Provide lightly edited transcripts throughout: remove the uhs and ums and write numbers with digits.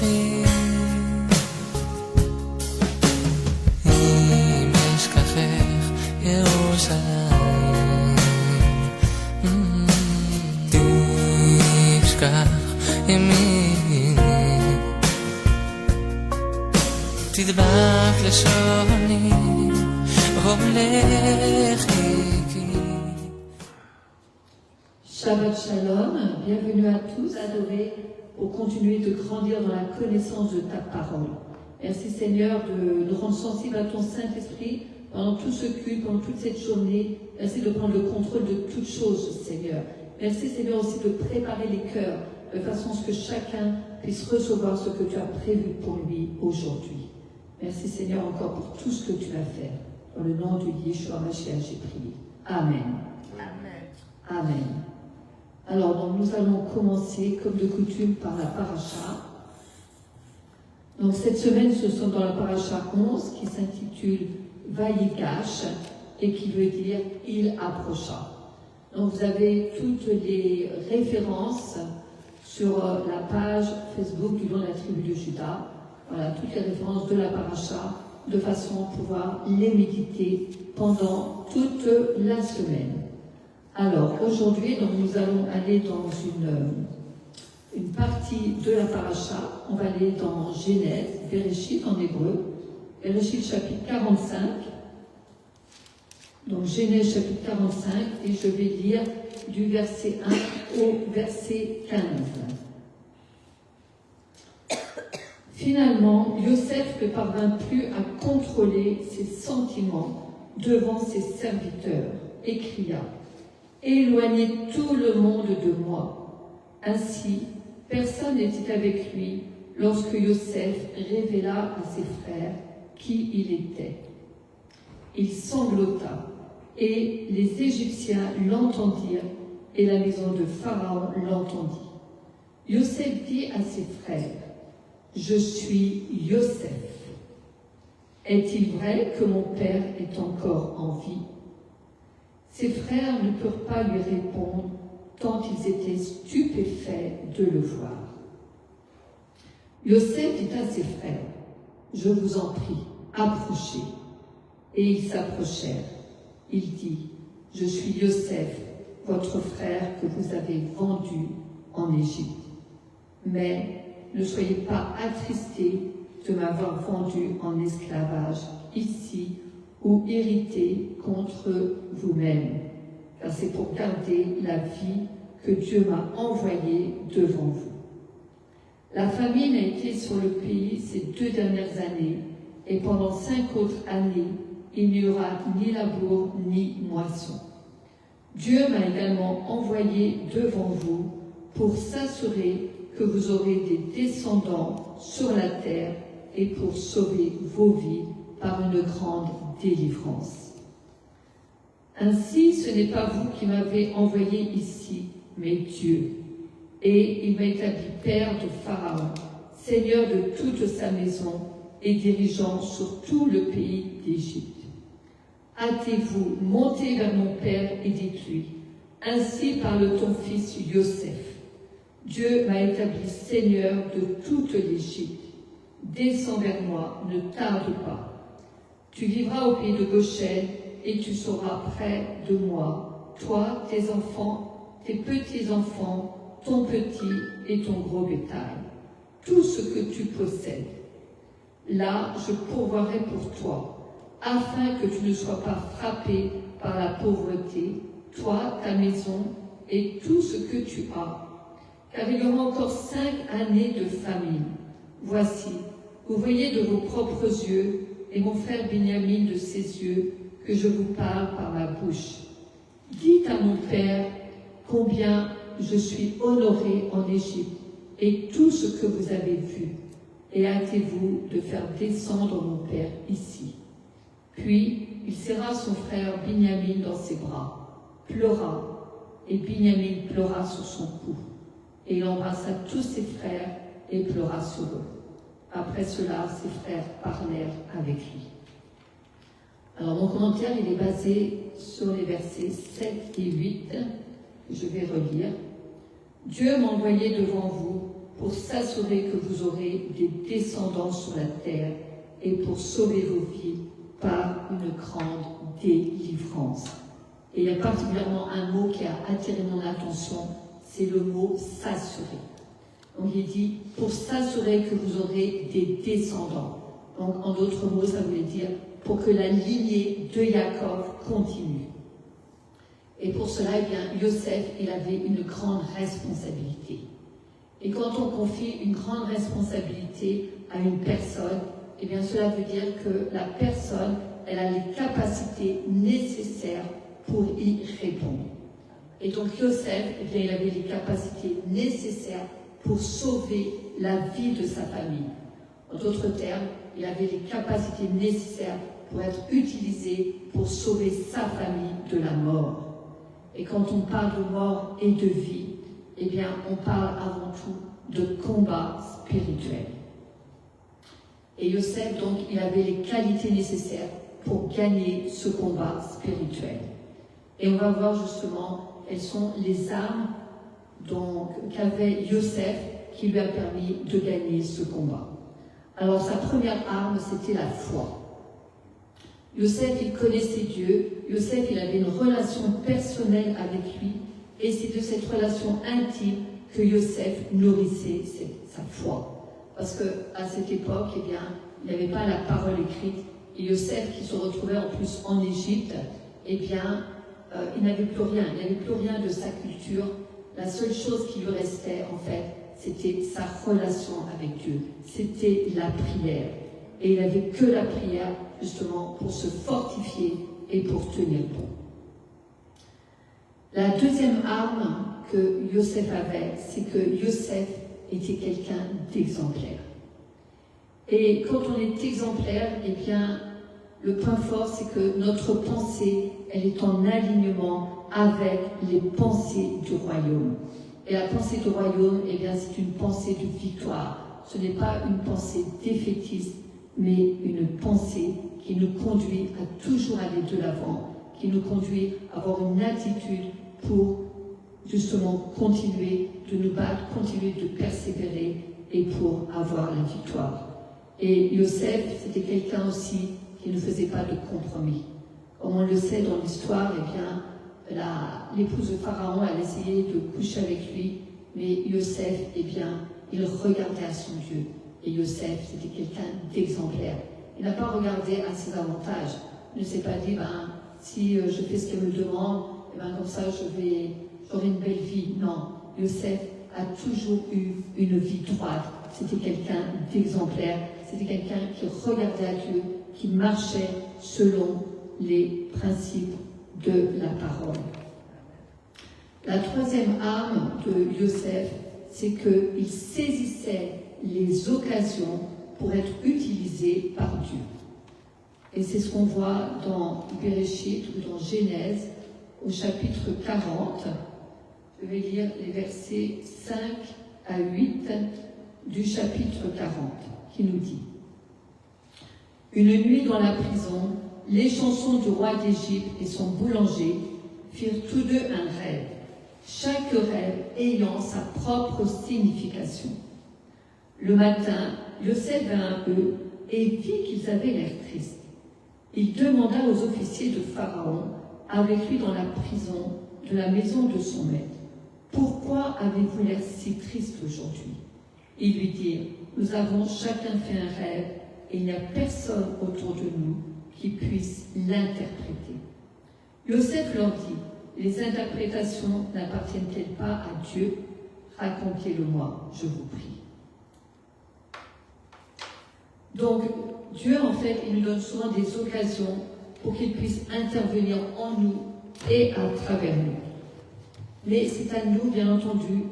לכי אם אשכחך ירושלים תשכח ימיני תדבק לשוני רום לכי Shabbat Shalom, bienvenue à tous adorés pour continuer de grandir dans la connaissance de ta parole. Merci Seigneur de nous rendre sensibles à ton Saint-Esprit pendant tout ce culte, pendant toute cette journée. Merci de prendre le contrôle de toutes choses Seigneur. Merci Seigneur aussi de préparer les cœurs de façon à ce que chacun puisse recevoir ce que tu as prévu pour lui aujourd'hui. Merci Seigneur encore pour tout ce que tu vas faire. Dans le nom de Yeshua Mashiach, j'ai prié. Amen. Amen. Amen. Alors, donc, nous allons commencer, comme de coutume, par la paracha. Donc, cette semaine, nous sommes dans la paracha 11, qui s'intitule Vayigash, et qui veut dire « Il approcha ». Donc, vous avez toutes les références sur la page Facebook du nom de la tribu de Juda. Voilà, toutes les références de la paracha, de façon à pouvoir les méditer pendant toute la semaine. Alors, aujourd'hui, donc, nous allons aller dans une partie de la paracha. On va aller dans Genèse, Bereshit en hébreu, Bereshit chapitre 45. Donc, Genèse chapitre 45, et je vais lire du verset 1 au verset 15. Finalement, Yosef ne parvint plus à contrôler ses sentiments devant ses serviteurs et cria « Éloignez tout le monde de moi ». Ainsi, personne n'était avec lui lorsque Yosef révéla à ses frères qui il était. Il sanglota, et les Égyptiens l'entendirent, et la maison de Pharaon l'entendit. Yosef dit à ses frères « Je suis Yosef. Est-il vrai que mon père est encore en vie ?» Ses frères ne purent pas lui répondre, tant ils étaient stupéfaits de le voir. Yosef dit à ses frères, « Je vous en prie, approchez. » Et ils s'approchèrent. Il dit, « Je suis Yosef, votre frère que vous avez vendu en Égypte. Mais ne soyez pas attristés de m'avoir vendu en esclavage ici, ou irrité contre vous-même, car c'est pour garder la vie que Dieu m'a envoyée devant vous. La famine a été sur le pays ces 2 dernières années, et pendant 5 autres années, il n'y aura ni labour ni moisson. Dieu m'a également envoyé devant vous pour s'assurer que vous aurez des descendants sur la terre et pour sauver vos vies par une grande délivrance. Ainsi, ce n'est pas vous qui m'avez envoyé ici, mais Dieu. Et il m'a établi père de Pharaon, seigneur de toute sa maison et dirigeant sur tout le pays d'Égypte. Hâtez-vous, montez vers mon père et dites-lui, ainsi parle ton fils Yosef. Dieu m'a établi seigneur de toute l'Égypte. Descends vers moi, ne tarde pas. Tu vivras au pays de Goshen et tu seras près de moi, toi, tes enfants, tes petits-enfants, ton petit et ton gros bétail, tout ce que tu possèdes. Là, je pourvoirai pour toi, afin que tu ne sois pas frappé par la pauvreté, toi, ta maison et tout ce que tu as. Car il y aura encore 5 années de famine. Voici, vous voyez de vos propres yeux, et mon frère Binyamin de ses yeux, que je vous parle par ma bouche. Dites à mon père combien je suis honoré en Égypte, et tout ce que vous avez vu, et hâtez-vous de faire descendre mon père ici. Puis il serra son frère Binyamin dans ses bras, pleura, et Binyamin pleura sur son cou. Et il embrassa tous ses frères et pleura sur eux. Après cela, ses frères parlèrent avec lui. Alors mon commentaire, il est basé sur les versets 7 et 8, que je vais relire. Dieu m'a envoyé devant vous pour s'assurer que vous aurez des descendants sur la terre et pour sauver vos vies par une grande délivrance. Et il y a particulièrement un mot qui a attiré mon attention, c'est le mot s'assurer. Donc il dit pour s'assurer que vous aurez des descendants. Donc en d'autres mots, ça voulait dire pour que la lignée de Jacob continue. Et pour cela, eh bien, Yosef, il avait une grande responsabilité. Et quand on confie une grande responsabilité à une personne, eh bien, cela veut dire que la personne, elle a les capacités nécessaires pour y répondre. Et donc Yosef, eh bien, il avait les capacités nécessaires pour sauver la vie de sa famille. En d'autres termes, il avait les capacités nécessaires pour être utilisé pour sauver sa famille de la mort. Et quand on parle de mort et de vie, eh bien, on parle avant tout de combat spirituel. Et Yosef, donc, il avait les qualités nécessaires pour gagner ce combat spirituel. Et on va voir justement quelles sont les armes qu'avait Yosef qui lui a permis de gagner ce combat. Alors, sa première arme, c'était la foi. Yosef, il connaissait Dieu. Yosef, il avait une relation personnelle avec lui. Et c'est de cette relation intime que Yosef nourrissait sa foi. Parce qu'à cette époque, eh bien, il n'y avait pas la parole écrite. Et Yosef, qui se retrouvait en plus en Égypte, eh bien, il n'avait plus rien. Il n'avait plus rien de sa culture. La seule chose qui lui restait, en fait, c'était sa relation avec Dieu. C'était la prière. Et il n'avait que la prière, justement, pour se fortifier et pour tenir bon. La deuxième arme que Yosef avait, c'est que Yosef était quelqu'un d'exemplaire. Et quand on est exemplaire, eh bien, le point fort, c'est que notre pensée, elle est en alignement avec les pensées du royaume. Et la pensée du royaume, eh bien, c'est une pensée de victoire. Ce n'est pas une pensée défaitiste, mais une pensée qui nous conduit à toujours aller de l'avant, qui nous conduit à avoir une attitude pour justement continuer de nous battre, continuer de persévérer et pour avoir la victoire. Et Yosef, c'était quelqu'un aussi qui ne faisait pas de compromis. Comme on le sait dans l'histoire, eh bien, l'épouse de Pharaon, elle essayait de coucher avec lui, mais Yosef, eh bien, il regardait à son Dieu. Et Yosef, c'était quelqu'un d'exemplaire. Il n'a pas regardé à ses avantages. Il ne s'est pas dit, si je fais ce qu'elle me demande, comme ça j'aurai une belle vie. Non, Yosef a toujours eu une vie droite. C'était quelqu'un d'exemplaire. C'était quelqu'un qui regardait à Dieu, qui marchait selon les principes de la parole. La troisième arme de Yosef, c'est qu'il saisissait les occasions pour être utilisé par Dieu. Et c'est ce qu'on voit dans Bereshit ou dans Genèse, au chapitre 40. Je vais lire les versets 5 à 8 du chapitre 40, qui nous dit: Une nuit dans la prison, les chansons du roi d'Égypte et son boulanger firent tous deux un rêve, chaque rêve ayant sa propre signification. Le matin, Yosef vint à eux et vit qu'ils avaient l'air tristes. Il demanda aux officiers de Pharaon, avec lui dans la prison de la maison de son maître: Pourquoi avez-vous l'air si triste aujourd'hui? Ils lui dirent: Nous avons chacun fait un rêve et il n'y a personne autour de nous qui puisse l'interpréter. Yosef leur dit: Les interprétations n'appartiennent-elles pas à Dieu? Racontez-le-moi, je vous prie. Donc, Dieu, en fait, il nous donne souvent des occasions pour qu'il puisse intervenir en nous et à travers nous. Mais c'est à nous, bien entendu,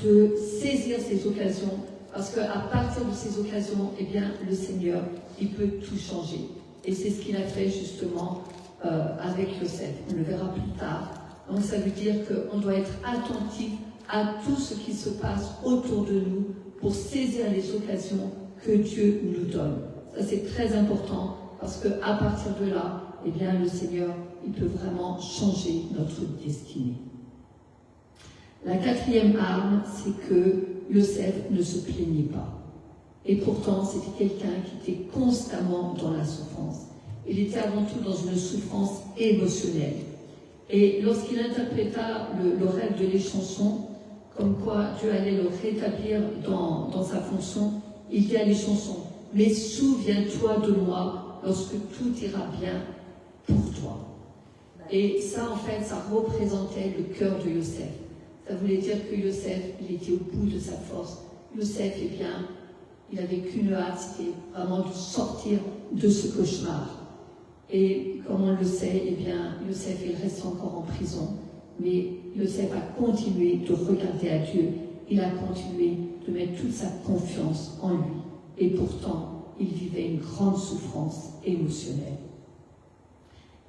de saisir ces occasions, parce qu'à partir de ces occasions, eh bien, le Seigneur, il peut tout changer. Et c'est ce qu'il a fait justement avec Yosef. On le verra plus tard. Donc ça veut dire qu'on doit être attentif à tout ce qui se passe autour de nous pour saisir les occasions que Dieu nous donne. Ça, c'est très important, parce qu'à partir de là, eh bien, le Seigneur, il peut vraiment changer notre destinée. La quatrième arme, c'est que Yosef ne se plaignait pas. Et pourtant, c'était quelqu'un qui était constamment dans la souffrance. Il était avant tout dans une souffrance émotionnelle. Et lorsqu'il interpréta le rêve de l'échanson, comme quoi Dieu allait le rétablir dans sa fonction, il dit à l'échanson, « Mais souviens-toi de moi lorsque tout ira bien pour toi. » Et ça, en fait, ça représentait le cœur de Yosef. Ça voulait dire que Yosef, il était au bout de sa force. Yosef, eh bien, il n'avait qu'une hâte, c'était vraiment de sortir de ce cauchemar. Et comme on le sait, eh bien, Yosef, il reste encore en prison. Mais Yosef a continué de regarder à Dieu. Il a continué de mettre toute sa confiance en lui. Et pourtant, il vivait une grande souffrance émotionnelle.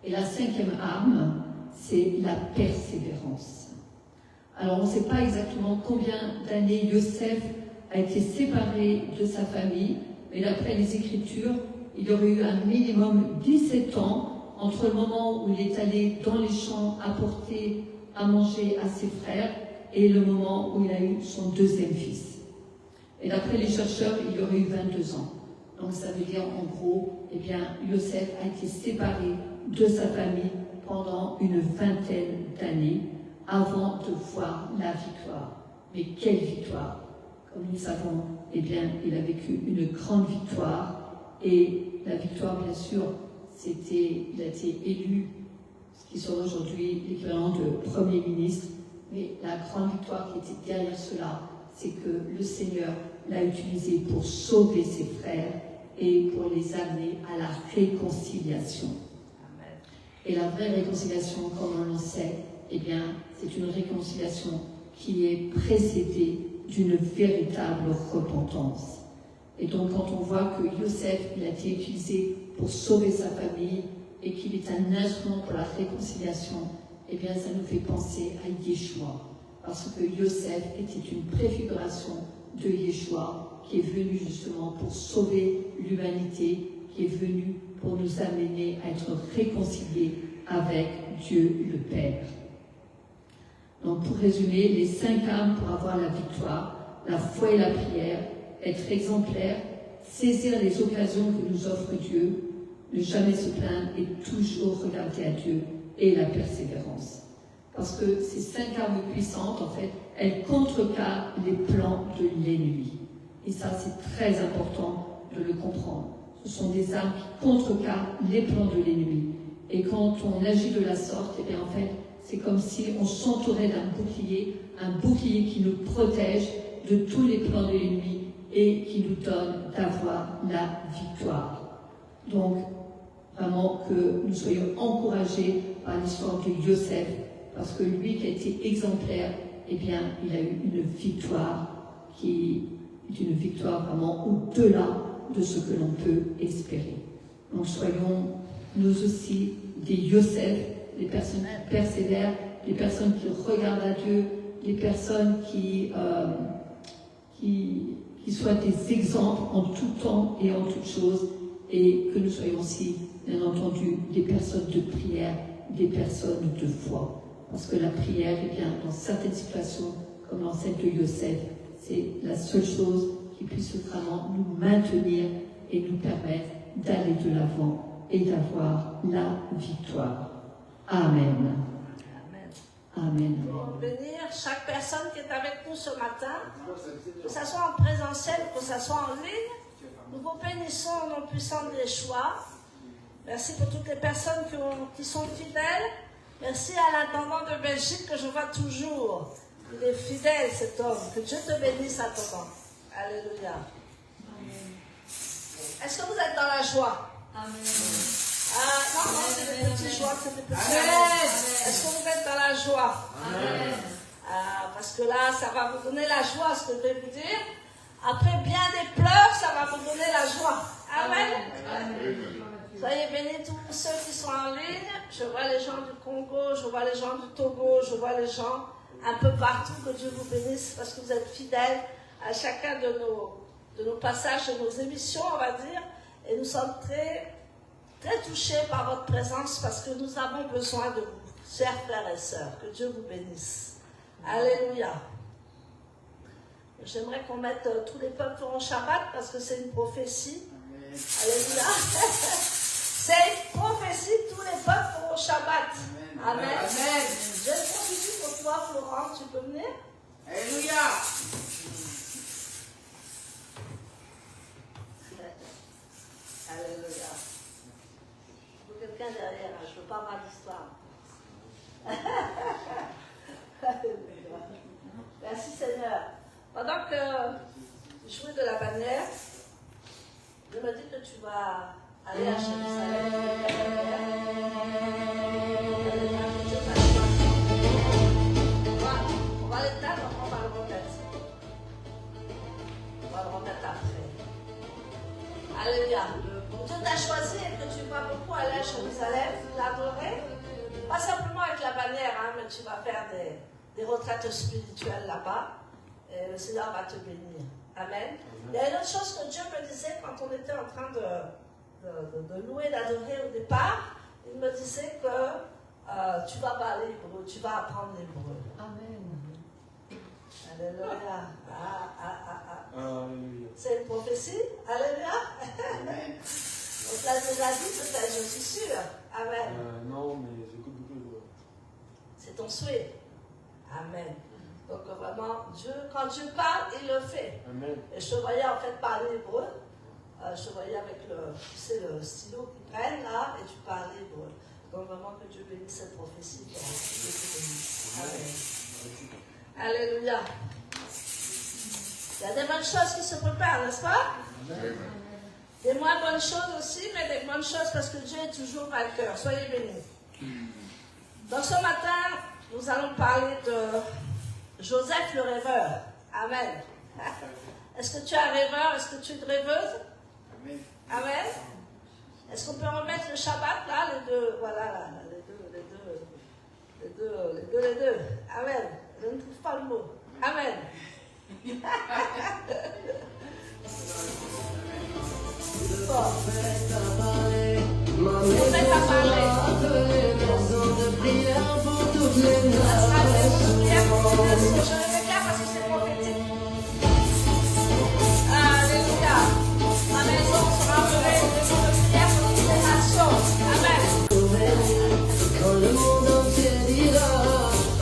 Et la cinquième arme, c'est la persévérance. Alors, on ne sait pas exactement combien d'années Yosef a été séparé de sa famille, mais d'après les Écritures, il y aurait eu un minimum 17 ans entre le moment où il est allé dans les champs apporter à manger à ses frères et le moment où il a eu son deuxième fils. Et d'après les chercheurs, il y aurait eu 22 ans. Donc ça veut dire en gros, eh bien, Yosef a été séparé de sa famille pendant une vingtaine d'années avant de voir la victoire. Mais quelle victoire! Comme nous savons, eh bien, il a vécu une grande victoire. Et la victoire, bien sûr, il a été élu, ce qui sera aujourd'hui l'équivalent de Premier ministre. Mais la grande victoire qui était derrière cela, c'est que le Seigneur l'a utilisé pour sauver ses frères et pour les amener à la réconciliation. Amen. Et la vraie réconciliation, comme on le sait, eh bien, c'est une réconciliation qui est précédée d'une véritable repentance. Et donc, quand on voit que Yosef, il a été utilisé pour sauver sa famille et qu'il est un instrument pour la réconciliation, eh bien, ça nous fait penser à Yeshua. Parce que Yosef était une préfiguration de Yeshua qui est venu justement pour sauver l'humanité, qui est venu pour nous amener à être réconciliés avec Dieu le Père. Donc, pour résumer, les 5 armes pour avoir la victoire, la foi et la prière, être exemplaire, saisir les occasions que nous offre Dieu, ne jamais se plaindre et toujours regarder à Dieu, et la persévérance. Parce que ces 5 armes puissantes, en fait, elles contrecarrent les plans de l'ennemi. Et ça, c'est très important de le comprendre. Ce sont des armes qui contrecarrent les plans de l'ennemi. Et quand on agit de la sorte, eh bien, en fait, c'est comme si on s'entourait un bouclier qui nous protège de tous les plans de l'ennemi et qui nous donne d'avoir la victoire. Donc, vraiment que nous soyons encouragés par l'histoire de Yosef, parce que lui qui a été exemplaire, eh bien, il a eu une victoire qui est une victoire vraiment au-delà de ce que l'on peut espérer. Donc, soyons nous aussi des Yosef, des personnes qui persévèrent, des personnes qui regardent à Dieu, des personnes qui soient des exemples en tout temps et en toutes choses, et que nous soyons aussi, bien entendu, des personnes de prière, des personnes de foi. Parce que la prière, eh bien, dans certaines situations, comme dans celle de Yosef, c'est la seule chose qui puisse vraiment nous maintenir et nous permettre d'aller de l'avant et d'avoir la victoire. Amen. Amen. Pour bénir chaque personne qui est avec nous ce matin, que ce soit en présentiel, que ce soit en ligne, nous vous bénissons au nom puissant de Yeshua. Merci pour toutes les personnes qui sont fidèles. Merci à l'intendant de Belgique que je vois toujours. Il est fidèle cet homme. Que Dieu te bénisse, attendant. Alléluia. Amen. Est-ce que vous êtes dans la joie? Amen. Non, c'est des petites joies, c'est des petites joies. Est-ce que vous êtes dans la joie? Amen. Parce que là, ça va vous donner la joie, ce que je vais vous dire. Après bien des pleurs, ça va vous donner la joie. Amen. Amen. Soyez bénis tous ceux qui sont en ligne. Je vois les gens du Congo, je vois les gens du Togo, je vois les gens un peu partout. Que Dieu vous bénisse parce que vous êtes fidèles à chacun de nos passages, de nos émissions, on va dire. Et nous sommes très, très touchés par votre présence parce que nous avons besoin de vous, chers frères et sœurs. Que Dieu vous bénisse. Alléluia. J'aimerais qu'on mette tous les peuples en Shabbat parce que c'est une prophétie. Amen. Alléluia. C'est une prophétie, tous les peuples au Shabbat. Amen. Amen. Amen. J'ai une prophétie pour toi, Florent, tu peux venir? Alléluia. Alléluia. Il faut quelqu'un derrière, je ne veux pas avoir d'histoire. Merci Seigneur. Pendant que je jouais de la bannière, je me dis que tu vas aller à Jérusalem. On va l'éteindre, on va le remettre. On va le remettre après. Alléluia. Dieu t'a choisi et que tu vas beaucoup aller à Jérusalem, l'adorer. Pas simplement avec la bannière, hein, mais tu vas faire des retraites spirituelles là-bas. Et le Seigneur va te bénir. Amen. Il y a une autre chose que Dieu me disait quand on était en train de louer, d'adorer au départ. Il me disait que tu vas parler hébreu, tu vas apprendre l'hébreu. Amen. Alléluia. C'est une prophétie. Alléluia. Amen. On te l'a déjà dit, peut-être, je suis sûre. Amen. Non, mais j'écoute beaucoup l'hébreu. C'est ton souhait. Amen. Donc vraiment, Dieu, quand Dieu parle, il le fait. Amen. Et je te voyais en fait parler hébreu. Je te voyais avec le stylo qu'ils prennent là, et tu parlais hébreu. Donc vraiment que Dieu bénisse cette prophétie. Amen. Alléluia. Il y a des bonnes choses qui se préparent, n'est-ce pas? Amen. Des moins bonnes choses aussi, mais des bonnes choses parce que Dieu est toujours vainqueur. Soyez bénis. Donc ce matin, nous allons parler de Joseph le rêveur. Amen. Est-ce que tu es un rêveur? Est-ce que tu es une rêveuse? Amen. Amen. Est-ce qu'on peut remettre le Shabbat là, les deux? Voilà, là, les deux. Amen. Je ne trouve pas le mot. Amen. Fort. Prophète a parlé. Ça sera une prière pour toutes les nations. Je le déclare parce que c'est prophétique. Alléluia. Ma maison sera appelée une maison de prière pour toutes les nations. Amen. Quand le monde entier dira,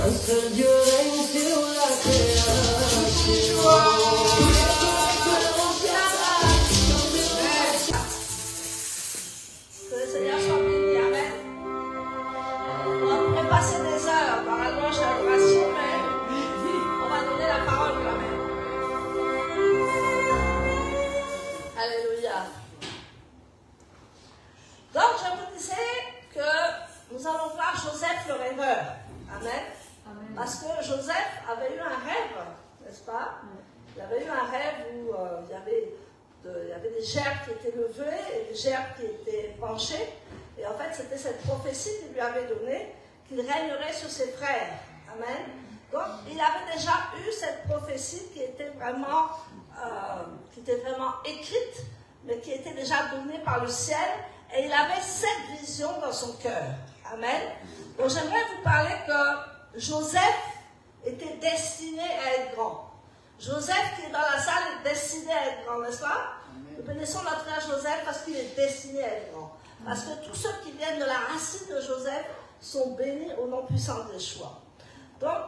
un seul Dieu règne sur la création. Que le Seigneur soit béni. Amen. On pourrait passer des heures dans la louange et l'adoration, mais on va donner la parole quand même. Alléluia. Donc, je vous disais que nous allons voir Joseph le rêveur. Amen. Amen. Parce que Joseph avait eu un rêve, n'est-ce pas? Il avait eu un rêve où il y avait des gerbes qui étaient levées et des gerbes qui étaient penchées. Et en fait, c'était cette prophétie qu'il lui avait donnée, qu'il régnerait sur ses frères. Amen. Donc, il avait déjà eu cette prophétie qui était vraiment écrite, mais qui était déjà donnée par le ciel. Et il avait cette vision dans son cœur. Amen. Donc, j'aimerais vous parler que Joseph était destiné à être grand. Joseph qui est dans la salle est destiné à être grand, n'est-ce pas? Nous bénissons notre frère Joseph parce qu'il est destiné à être grand. Parce que tous ceux qui viennent de la racine de Joseph sont bénis au nom puissant de Yeshua. Donc,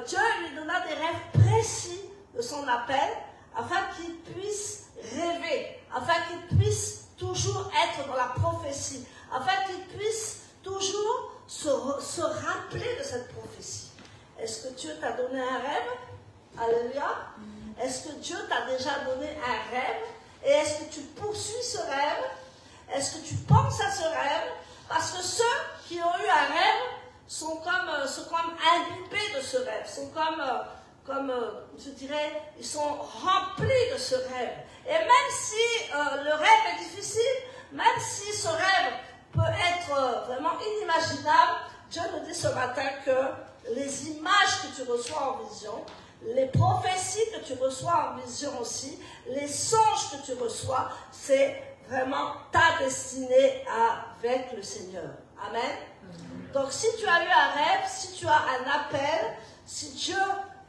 Dieu lui donna des rêves précis de son appel afin qu'il puisse rêver, afin qu'il puisse toujours être dans la prophétie, afin qu'il puisse toujours se rappeler de cette prophétie. Est-ce que Dieu t'a donné un rêve? Alléluia. Est-ce que Dieu t'a déjà donné un rêve? Et est-ce que tu poursuis ce rêve? Est-ce que tu penses à ce rêve? Parce que ceux qui ont eu un rêve sont comme imbibés de ce rêve, sont je dirais, ils sont remplis de ce rêve. Et même si le rêve est difficile, même si ce rêve peut être vraiment inimaginable, Dieu nous dit ce matin que les images que tu reçois en vision, les prophéties que tu reçois en vision aussi, les songes que tu reçois, c'est vraiment ta destinée avec le Seigneur. Amen. Donc si tu as eu un rêve, si tu as un appel, si Dieu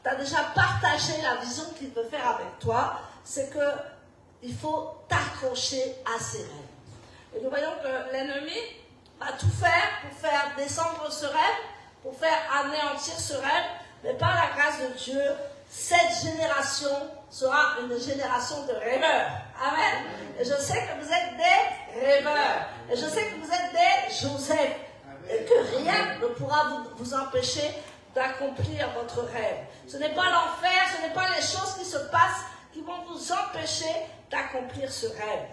tu as déjà partagé la vision qu'il veut faire avec toi, c'est qu'il faut t'accrocher à ses rêves. Et nous voyons que l'ennemi va tout faire pour faire descendre ce rêve, pour faire anéantir ce rêve, mais par la grâce de Dieu, cette génération sera une génération de rêveurs. Amen. Et je sais que vous êtes des rêveurs. Et je sais que vous êtes des Joseph. Et que rien ne pourra vous empêcher d'accomplir votre rêve. Ce n'est pas l'enfer, ce n'est pas les choses qui se passent qui vont vous empêcher d'accomplir ce rêve.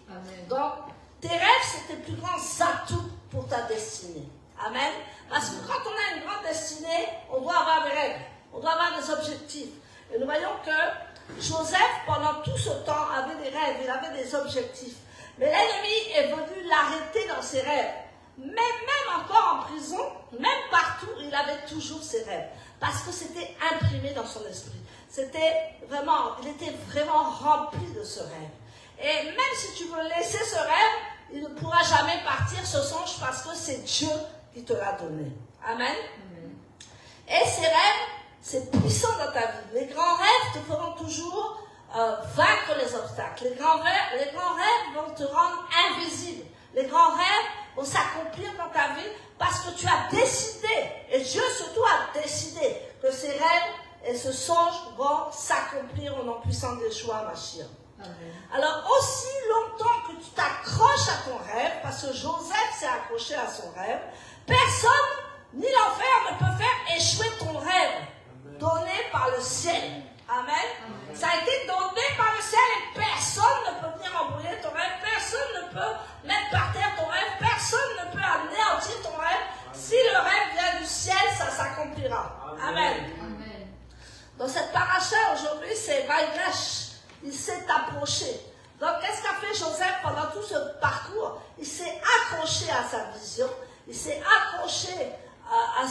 Amen. Donc, tes rêves, c'est tes plus grands atouts pour ta destinée. Amen. Parce que quand on a une grande destinée, on doit avoir des rêves, on doit avoir des objectifs. Et nous voyons que Joseph, pendant tout ce temps, avait des rêves, il avait des objectifs. Mais l'ennemi est venu l'arrêter dans ses rêves. Mais même encore en prison, même partout, il avait toujours ses rêves. Parce que c'était imprimé dans son esprit. Il était vraiment rempli de ce rêve. Et même si tu veux laisser ce rêve, il ne pourra jamais partir ce songe parce que c'est Dieu qui te l'a donné. Amen. Et ces rêves, c'est puissant dans ta vie. Les grands rêves te feront toujours vaincre les obstacles. Les grands rêves vont te rendre invisible. Les grands rêves vont s'accomplir dans ta vie parce que tu as décidé, et Dieu surtout a décidé, que ces rêves et ce songe vont s'accomplir au nom puissant de Yeshua Mashiach. Alors, aussi longtemps que tu t'accroches à ton rêve, parce que Joseph s'est accroché à son rêve, personne ni l'enfer ne peut faire échouer ton rêve donné par le ciel. Amen. Ça a été donné par le ciel et personne ne peut venir embrouiller ton rêve, personne ne peut mettre par terre ton rêve, personne ne peut anéantir ton rêve. Si le rêve vient du ciel, ça s'accomplira. Amen. Donc cette paracha aujourd'hui, c'est Vaïgash. Il s'est approché. Donc qu'est-ce qu'a fait Joseph pendant tout ce parcours? Il s'est accroché à sa vision, il s'est accroché à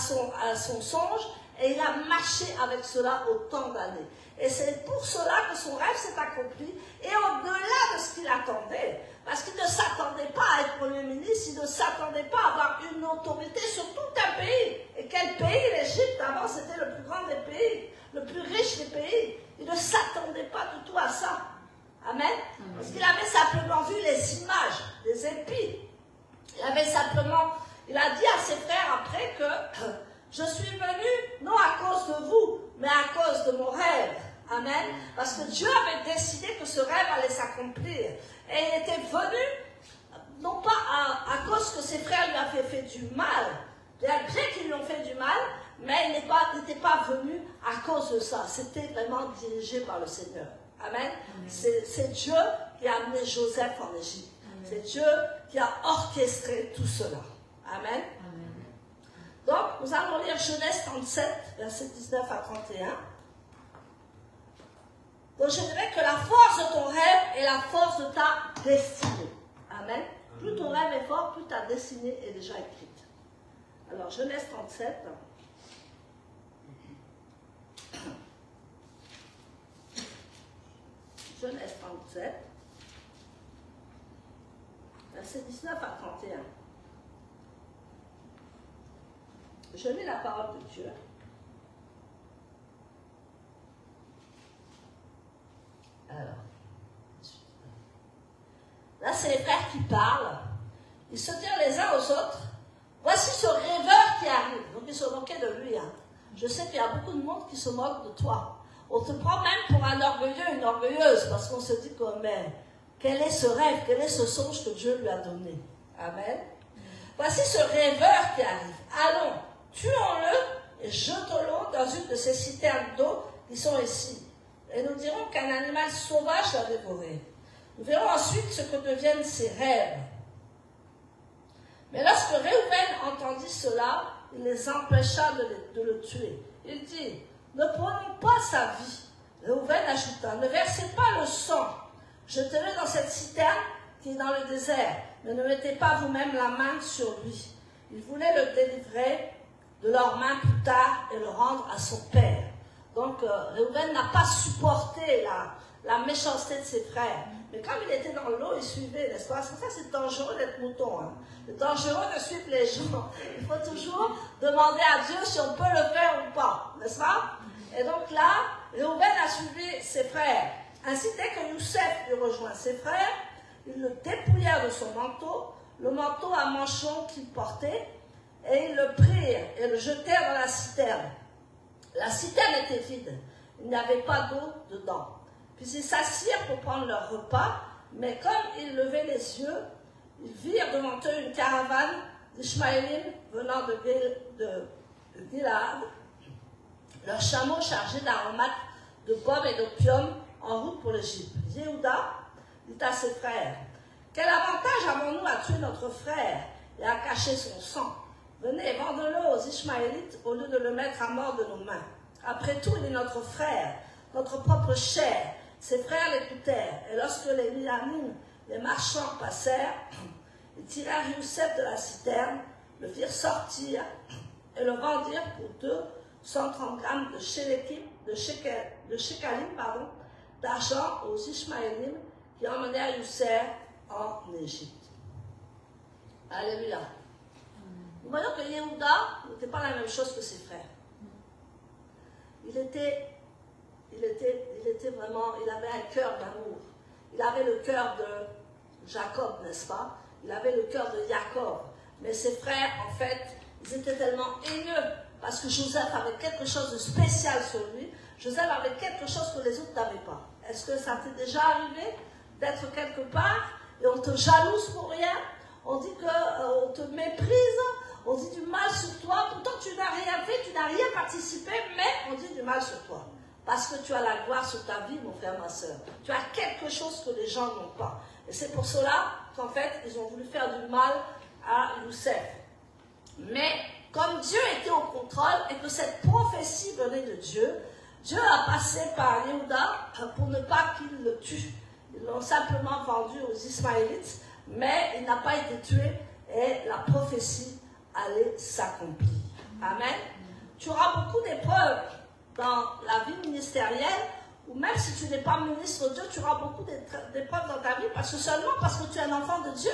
son songe et il a marché avec cela autant d'années. Et c'est pour cela que son rêve s'est accompli et au-delà de ce qu'il attendait. Parce qu'il ne s'attendait pas à être Premier ministre, il ne s'attendait pas à avoir une autorité sur tout un pays. Et quel pays? L'Égypte, avant, c'était le plus grand des pays, le plus riche des pays. Il ne s'attendait pas du tout à ça. Amen. Parce qu'il avait simplement vu les images, les épis. Il a dit à ses frères après que je suis venu non à cause de vous, mais à cause de mon rêve. Amen. Parce que Dieu avait décidé que ce rêve allait s'accomplir. Et il était venu, non pas à cause que ses frères lui avaient fait du mal, bien qu'ils lui ont fait du mal, mais il n'était pas venu à cause de ça. C'était vraiment dirigé par le Seigneur. Amen. C'est Dieu qui a amené Joseph en Égypte. C'est Dieu qui a orchestré tout cela. Amen. Donc, nous allons lire Genèse 37, versets 19 à 31. Donc, je dirais que la force de ton rêve est la force de ta destinée. Amen. Plus ton rêve est fort, plus ta destinée est déjà écrite. Alors, Genèse 37. Genèse 37, versets 19 à 31. Je lis la parole de Dieu. Alors, là, c'est les frères qui parlent. Ils se dirent les uns aux autres. Voici ce rêveur qui arrive. Donc, ils se moquaient de lui. Je sais qu'il y a beaucoup de monde qui se moque de toi. On te prend même pour un orgueilleux, une orgueilleuse, parce qu'on se dit que, mais, quel est ce rêve, quel est ce songe que Dieu lui a donné? Amen. Voici ce rêveur qui arrive. Allons, tuons-le et jetons-le dans une de ces citernes d'eau qui sont ici. Et nous dirons qu'un animal sauvage l'a dévoré. Nous verrons ensuite ce que deviennent ses rêves. Mais lorsque Réhouven entendit cela, il les empêcha de le tuer. Il dit, ne prenons pas sa vie. Réhouven ajouta, ne versez pas le sang. Jetez-le dans cette citerne qui est dans le désert, mais ne mettez pas vous-même la main sur lui. Il voulait le délivrer de leurs mains plus tard et le rendre à son père. Donc Réhouven n'a pas supporté la méchanceté de ses frères. Mais comme il était dans l'eau, il suivait, n'est-ce pas? C'est ça, c'est dangereux d'être mouton. C'est dangereux de suivre les gens. Il faut toujours demander à Dieu si on peut le faire ou pas, n'est-ce pas? Et donc là, Réhouven a suivi ses frères. Ainsi, dès que Youssef eut rejoint ses frères, ils le dépouillèrent de son manteau, le manteau à manchon qu'il portait, et ils le prirent et le jetèrent dans la citerne. La citerne était vide, il n'y avait pas d'eau dedans. Puis ils s'assirent pour prendre leur repas, mais comme ils levaient les yeux, ils virent devant eux une caravane d'Ishmaélim venant de Gilad, leurs chameaux chargés d'aromates, de pommes et d'opium en route pour l'Égypte. Yehuda dit à ses frères, « Quel avantage avons-nous à tuer notre frère et à cacher son sang? Venez, vendons-le aux Ishmaélites au lieu de le mettre à mort de nos mains. Après tout, il est notre frère, notre propre chair. » Ses frères l'écoutèrent, et lorsque les Milamim, les marchands, passèrent, ils tirèrent Youssef de la citerne, le firent sortir et le vendirent pour 230 grammes de shekalim d'argent aux Ishmaélim qui emmenèrent Youssef en Égypte. Alléluia. Nous voyons que Yehuda n'était pas la même chose que ses frères. Il avait un cœur d'amour. Il avait le cœur de Jacob, n'est-ce pas? Il avait le cœur de Jacob. Mais ses frères, en fait, ils étaient tellement haineux parce que Joseph avait quelque chose de spécial sur lui. Joseph avait quelque chose que les autres n'avaient pas. Est-ce que ça t'est déjà arrivé d'être quelque part et on te jalouse pour rien? On dit qu'on te méprise, on dit du mal sur toi. Pourtant, tu n'as rien fait, tu n'as rien participé, mais on dit du mal sur toi. Parce que tu as la gloire sur ta vie, mon frère, ma soeur. Tu as quelque chose que les gens n'ont pas. Et c'est pour cela qu'en fait, ils ont voulu faire du mal à Youssef. Mais comme Dieu était au contrôle et que cette prophétie venait de Dieu, Dieu a passé par Yehuda pour ne pas qu'il le tue. Ils l'ont simplement vendu aux Ismaélites, mais il n'a pas été tué et la prophétie allait s'accomplir. Amen. Tu auras beaucoup d'épreuves dans la vie ministérielle, ou même si tu n'es pas ministre de Dieu, tu auras beaucoup d'épreuves dans ta vie, seulement parce que tu es un enfant de Dieu,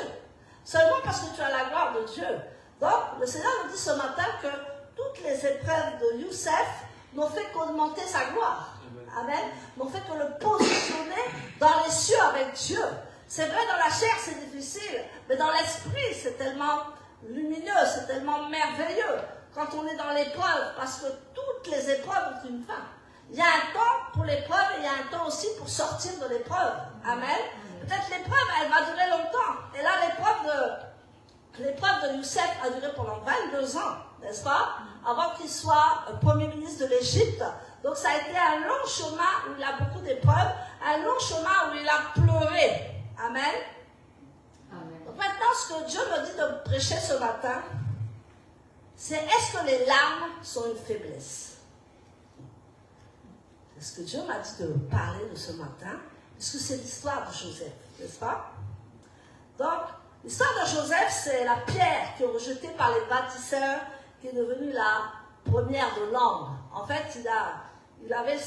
seulement parce que tu as la gloire de Dieu. Donc, le Seigneur nous dit ce matin que toutes les épreuves de Youssef n'ont fait qu'augmenter sa gloire. Amen. N'ont fait que le positionner dans les cieux avec Dieu. C'est vrai, dans la chair, c'est difficile, mais dans l'esprit, c'est tellement lumineux, c'est tellement merveilleux quand on est dans l'épreuve, parce que toutes les épreuves ont une fin. Il y a un temps pour l'épreuve et il y a un temps aussi pour sortir de l'épreuve. Amen. Peut-être l'épreuve, elle va durer longtemps. Et là, l'épreuve de Youssef a duré pendant 22 ans, n'est-ce pas? Avant qu'il soit premier ministre de l'Égypte. Donc ça a été un long chemin où il a beaucoup d'épreuves, un long chemin où il a pleuré. Amen. Amen. Donc maintenant, ce que Dieu me dit de prêcher ce matin, c'est est-ce que les larmes sont une faiblesse? C'est ce que Dieu m'a dit de parler de ce matin, parce que c'est l'histoire de Joseph, n'est-ce pas? Donc, l'histoire de Joseph, c'est la pierre qui est rejetée par les bâtisseurs, qui est devenue la première de l'angle. En fait, il avait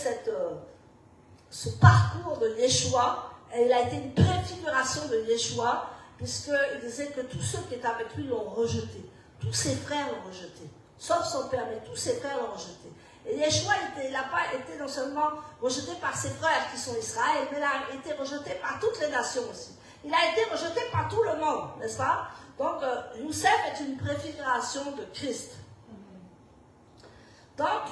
ce parcours de Yeshua, et il a été une préfiguration de Yeshua, puisqu'il disait que tous ceux qui étaient avec lui l'ont rejeté. Tous ses frères l'ont rejeté, sauf son père, mais tous ses frères l'ont rejeté. Et Yeshua, il n'a pas été non seulement rejeté par ses frères qui sont Israël, mais il a été rejeté par toutes les nations aussi. Il a été rejeté par tout le monde, n'est-ce pas? Donc, Youssef est une préfiguration de Christ. Donc,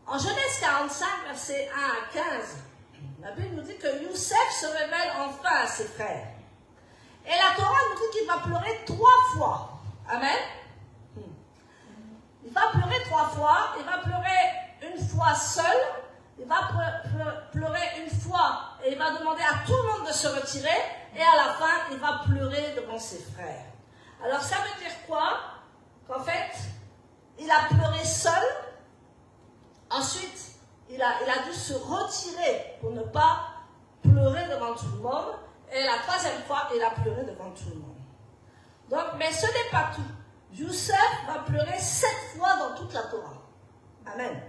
en Genèse 45, versets 1 à 15, la Bible nous dit que Youssef se révèle enfin à ses frères. Et la Torah nous dit qu'il va pleurer 3 fois. Amen. Il va pleurer 3 fois. Il va pleurer une fois seul. Il va pleurer une fois et il va demander à tout le monde de se retirer. Et à la fin, il va pleurer devant ses frères. Alors ça veut dire quoi? Qu'en fait, il a pleuré seul. Ensuite, il a dû se retirer pour ne pas pleurer devant tout le monde. Et la 3e fois, il a pleuré devant tout le monde. Donc, mais ce n'est pas tout. Youssef va pleurer 7 fois dans toute la Torah. Amen.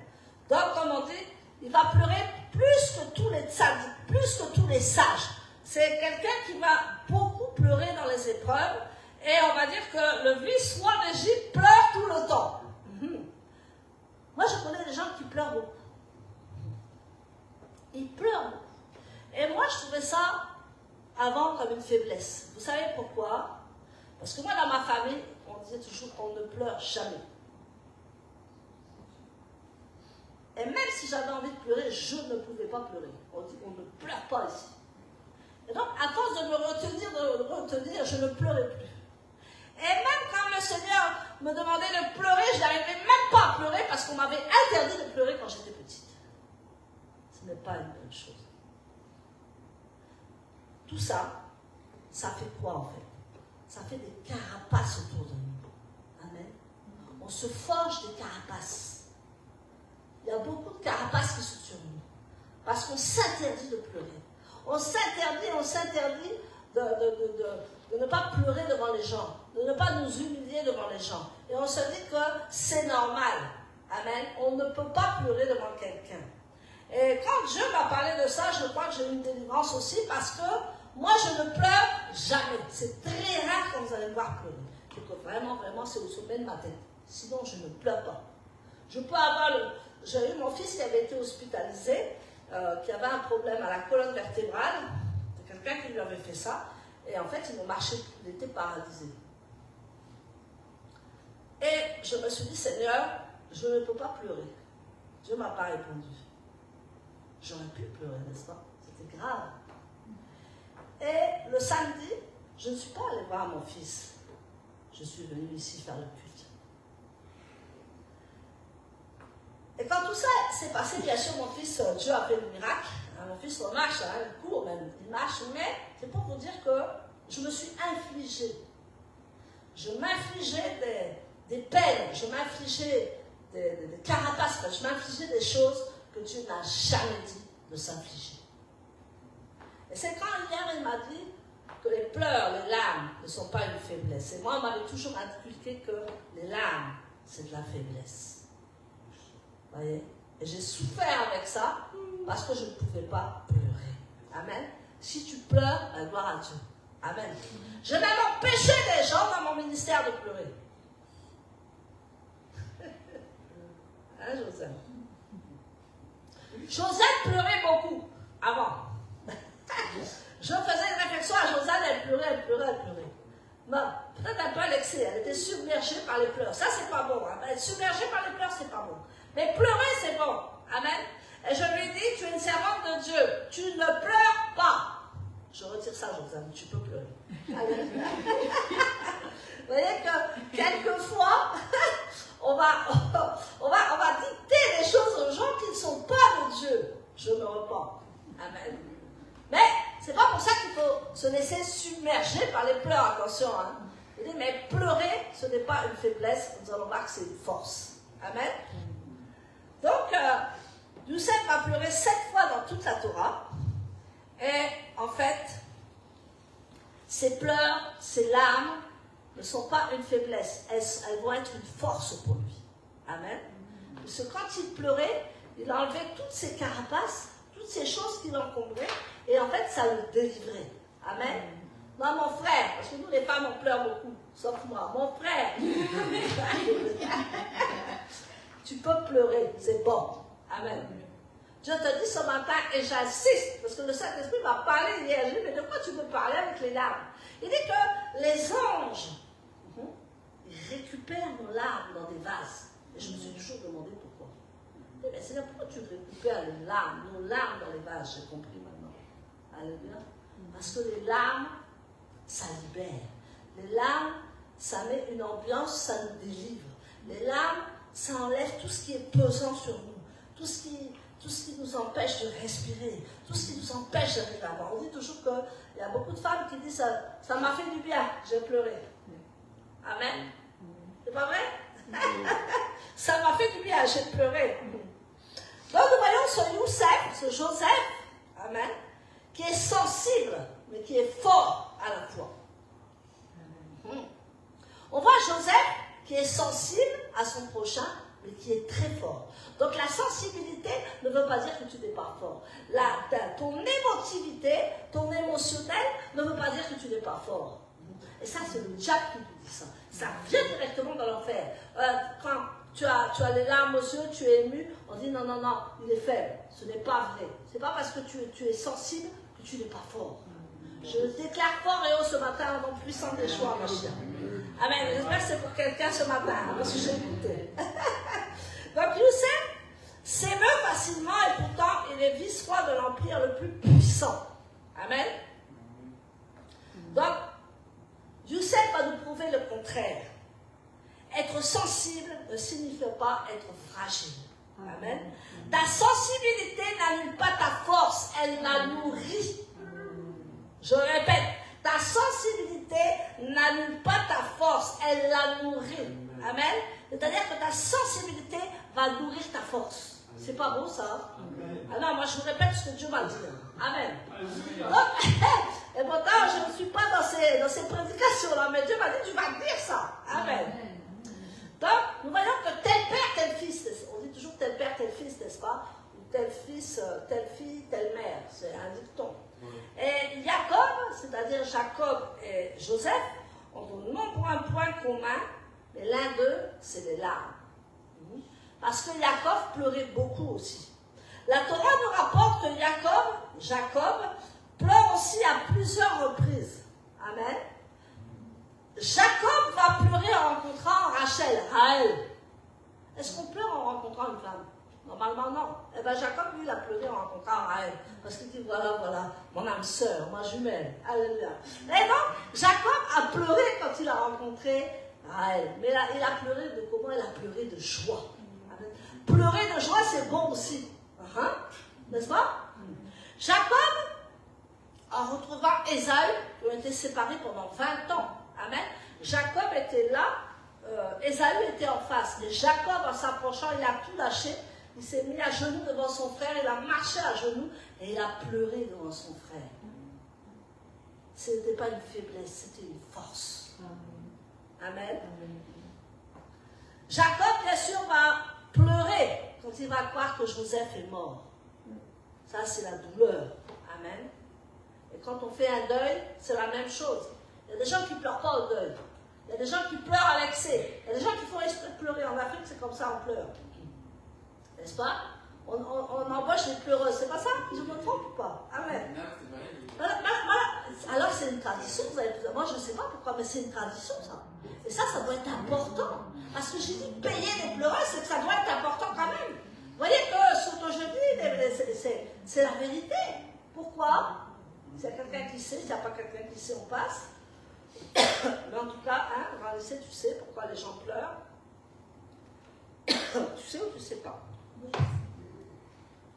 Donc, comme on dit, il va pleurer plus que tous les tzaddik, plus que tous les sages. C'est quelqu'un qui va beaucoup pleurer dans les épreuves. Et on va dire que le vice-roi d'Égypte pleure tout le temps. Moi, je connais des gens qui pleurent beaucoup. Ils pleurent beaucoup. Et moi, je trouvais ça avant comme une faiblesse. Vous savez pourquoi? Parce que moi, dans ma famille, on disait toujours qu'on ne pleure jamais. Et même si j'avais envie de pleurer, je ne pouvais pas pleurer. On dit qu'on ne pleure pas ici. Et donc, à cause de me retenir, je ne pleurais plus. Et même quand le Seigneur me demandait de pleurer, je n'arrivais même pas à pleurer parce qu'on m'avait interdit de pleurer quand j'étais petite. Ce n'est pas une bonne chose. Tout ça, ça fait quoi en fait? Ça fait des carapaces autour de nous. Amen. On se forge des carapaces. Il y a beaucoup de carapaces qui sont sur nous. Parce qu'on s'interdit de pleurer. On s'interdit de ne pas pleurer devant les gens, de ne pas nous humilier devant les gens. Et on se dit que c'est normal. Amen. On ne peut pas pleurer devant quelqu'un. Et quand Dieu m'a parlé de ça, je crois que j'ai eu une délivrance aussi parce que moi, je ne pleure jamais. C'est très rare quand vous allez me voir pleurer. Donc vraiment, c'est au sommet de ma tête. Sinon, je ne pleure pas. Je peux avoir J'ai eu mon fils qui avait été hospitalisé, qui avait un problème à la colonne vertébrale. C'est quelqu'un qui lui avait fait ça. Et en fait, il ne marchait plus. Il était paralysé. Et je me suis dit, Seigneur, je ne peux pas pleurer. Dieu ne m'a pas répondu. J'aurais pu pleurer, n'est-ce pas? C'était grave. Et le samedi, je ne suis pas allée voir mon fils. Je suis venue ici faire le culte. Et quand tout ça s'est passé, bien sûr, mon fils, Dieu a fait le miracle. Mon fils marche, il court même, il marche, mais c'est pour vous dire que je me suis infligée. Je m'infligeais des peines, je m'infligeais des carapaces, je m'infligeais des choses que Dieu n'a jamais dit de s'infliger. Et c'est quand hier, il m'a dit que les pleurs, les larmes ne sont pas une faiblesse. Et moi, on m'avait toujours inculqué que les larmes, c'est de la faiblesse. Vous voyez? Et j'ai souffert avec ça parce que je ne pouvais pas pleurer. Amen. Si tu pleures, gloire à Dieu. Amen. Je vais même empêcher les gens dans mon ministère de pleurer. Hein, Joseph? Joseph pleurait beaucoup avant. Je faisais une réflexion à Joseph, elle pleurait. Bon, peut-être un peu à l'excès, elle était submergée par les pleurs. Ça, c'est pas bon. Hein? Être submergée par les pleurs, c'est pas bon. Mais pleurer, c'est bon. Amen. Et je lui dis, tu es une servante de Dieu. Tu ne pleures pas. Je retire ça, Joseph. Tu peux pleurer. Amen. Vous voyez que quelquefois, on va dicter des choses aux gens qui ne sont pas de Dieu. Je me repens. Amen. Mais c'est pas pour ça qu'il faut se laisser submerger par les pleurs. Attention. Hein. Il dit, mais pleurer, ce n'est pas une faiblesse. Nous allons voir que c'est une force. Amen. Donc, Youssef a pleuré 7 fois dans toute la Torah. Et en fait, ses pleurs, ses larmes ne sont pas une faiblesse. Elles vont être une force pour lui. Amen. Parce que quand il pleurait, il enlevait toutes ses carapaces, toutes ces choses qui l'encombraient. Et en fait, ça le délivrait. Amen. Moi, mon frère, parce que nous les femmes, on pleure beaucoup, sauf moi. Mon frère, tu peux pleurer, c'est bon. Amen. Je te dis ce matin, et j'insiste, parce que le Saint-Esprit m'a parlé hier. Je lui ai dit, mais de quoi tu veux parler avec les larmes? Il dit que les anges, ils récupèrent nos larmes dans des vases. Et je me suis toujours demandé pourquoi. Je dis, mais Seigneur, pourquoi tu récupères les larmes, nos larmes dans les vases? J'ai compris maintenant. Alléluia. Parce que les larmes, ça libère. Les larmes, ça met une ambiance, ça nous délivre. Les larmes, ça enlève tout ce qui est pesant sur nous, tout ce qui nous empêche de respirer, tout ce qui nous empêche d'aller là-bas. On dit toujours qu'il y a beaucoup de femmes qui disent ça m'a fait du bien, j'ai pleuré. Amen. C'est pas vrai? Ça m'a fait du bien, j'ai pleuré. Donc nous voyons ce Youssef, ce Joseph, amen, qui est sensible, mais qui est fort à la fois. On voit Joseph qui est sensible à son prochain, mais qui est très fort. Donc la sensibilité ne veut pas dire que tu n'es pas fort. Ton émotivité, ton émotionnel ne veut pas dire que tu n'es pas fort. Et ça, c'est le diable qui nous dit ça. Ça vient directement dans l'enfer. Quand tu as les larmes aux yeux, tu es ému, on dit non, non, non, il est faible. Ce n'est pas vrai. Ce n'est pas parce que tu es sensible que tu n'es pas fort. Je déclare fort et haut ce matin au nom puissant des choix, ma chère. Amen. J'espère que c'est pour quelqu'un ce matin, parce que j'ai écouté. Donc, Youssef s'émeut facilement et pourtant il est vice-roi de l'empire le plus puissant. Amen. Donc, Youssef va nous prouver le contraire. Être sensible ne signifie pas être fragile. Amen. Ta sensibilité n'annule pas ta force, elle la nourrit. Je répète, ta sensibilité n'annule pas ta force, elle la nourrit. Amen. C'est-à-dire que ta sensibilité va nourrir ta force. C'est pas beau ça? Ah non, moi je vous répète ce que Dieu m'a dit. Amen. Donc, et pourtant, je ne suis pas dans ces prédications-là, mais Dieu m'a dit, tu vas dire ça. Amen. Donc, nous voyons que tel père, tel fils, on dit toujours tel père, tel fils, n'est-ce pas? Ou tel fils, telle fille, telle mère, c'est un dicton. Et Jacob, c'est-à-dire Jacob et Joseph, ont de nombreux points communs, mais l'un d'eux, c'est les larmes. Parce que Jacob pleurait beaucoup aussi. La Torah nous rapporte que Jacob pleure aussi à plusieurs reprises. Amen. Jacob va pleurer en rencontrant Rachel. Est-ce qu'on pleure en rencontrant une femme? Normalement, non. Eh bien, Jacob, lui, il a pleuré en rencontrant Rahel. Parce qu'il dit, voilà, mon âme sœur, ma jumelle. Alléluia. Et donc, Jacob a pleuré quand il a rencontré Rahel. Mais là, il a pleuré de comment? Il a pleuré de joie. Amen. Pleurer de joie, c'est bon aussi. N'est-ce pas? Jacob, en retrouvant Ésaü, qui ont été séparés pendant 20 ans. Amen. Jacob était là, Ésaü était en face. Et Jacob, en s'approchant, il a tout lâché. Il s'est mis à genoux devant son frère, il a marché à genoux et il a pleuré devant son frère. Ce n'était pas une faiblesse, c'était une force. Amen. Jacob, bien sûr, va pleurer quand il va croire que Joseph est mort. Ça, c'est la douleur. Amen. Et quand on fait un deuil, c'est la même chose. Il y a des gens qui ne pleurent pas au deuil. Il y a des gens qui pleurent à l'excès. Il y a des gens qui font exprès de pleurer. En Afrique, c'est comme ça, on pleure. N'est-ce pas? On embauche les pleureuses. C'est pas ça? Je me trompe ou pas? Amen. Voilà. Alors, c'est une tradition. Vous avez... Moi, je ne sais pas pourquoi, mais c'est une tradition, ça. Et ça doit être important. Parce que j'ai dit payer les pleureuses, c'est que ça doit être important quand même. Vous voyez que ce que je dis, c'est la vérité. Pourquoi? S'il y a quelqu'un qui sait, s'il n'y a pas quelqu'un qui sait, on passe. Mais en tout cas, Ralessé, tu sais pourquoi les gens pleurent. Tu sais ou tu ne sais pas?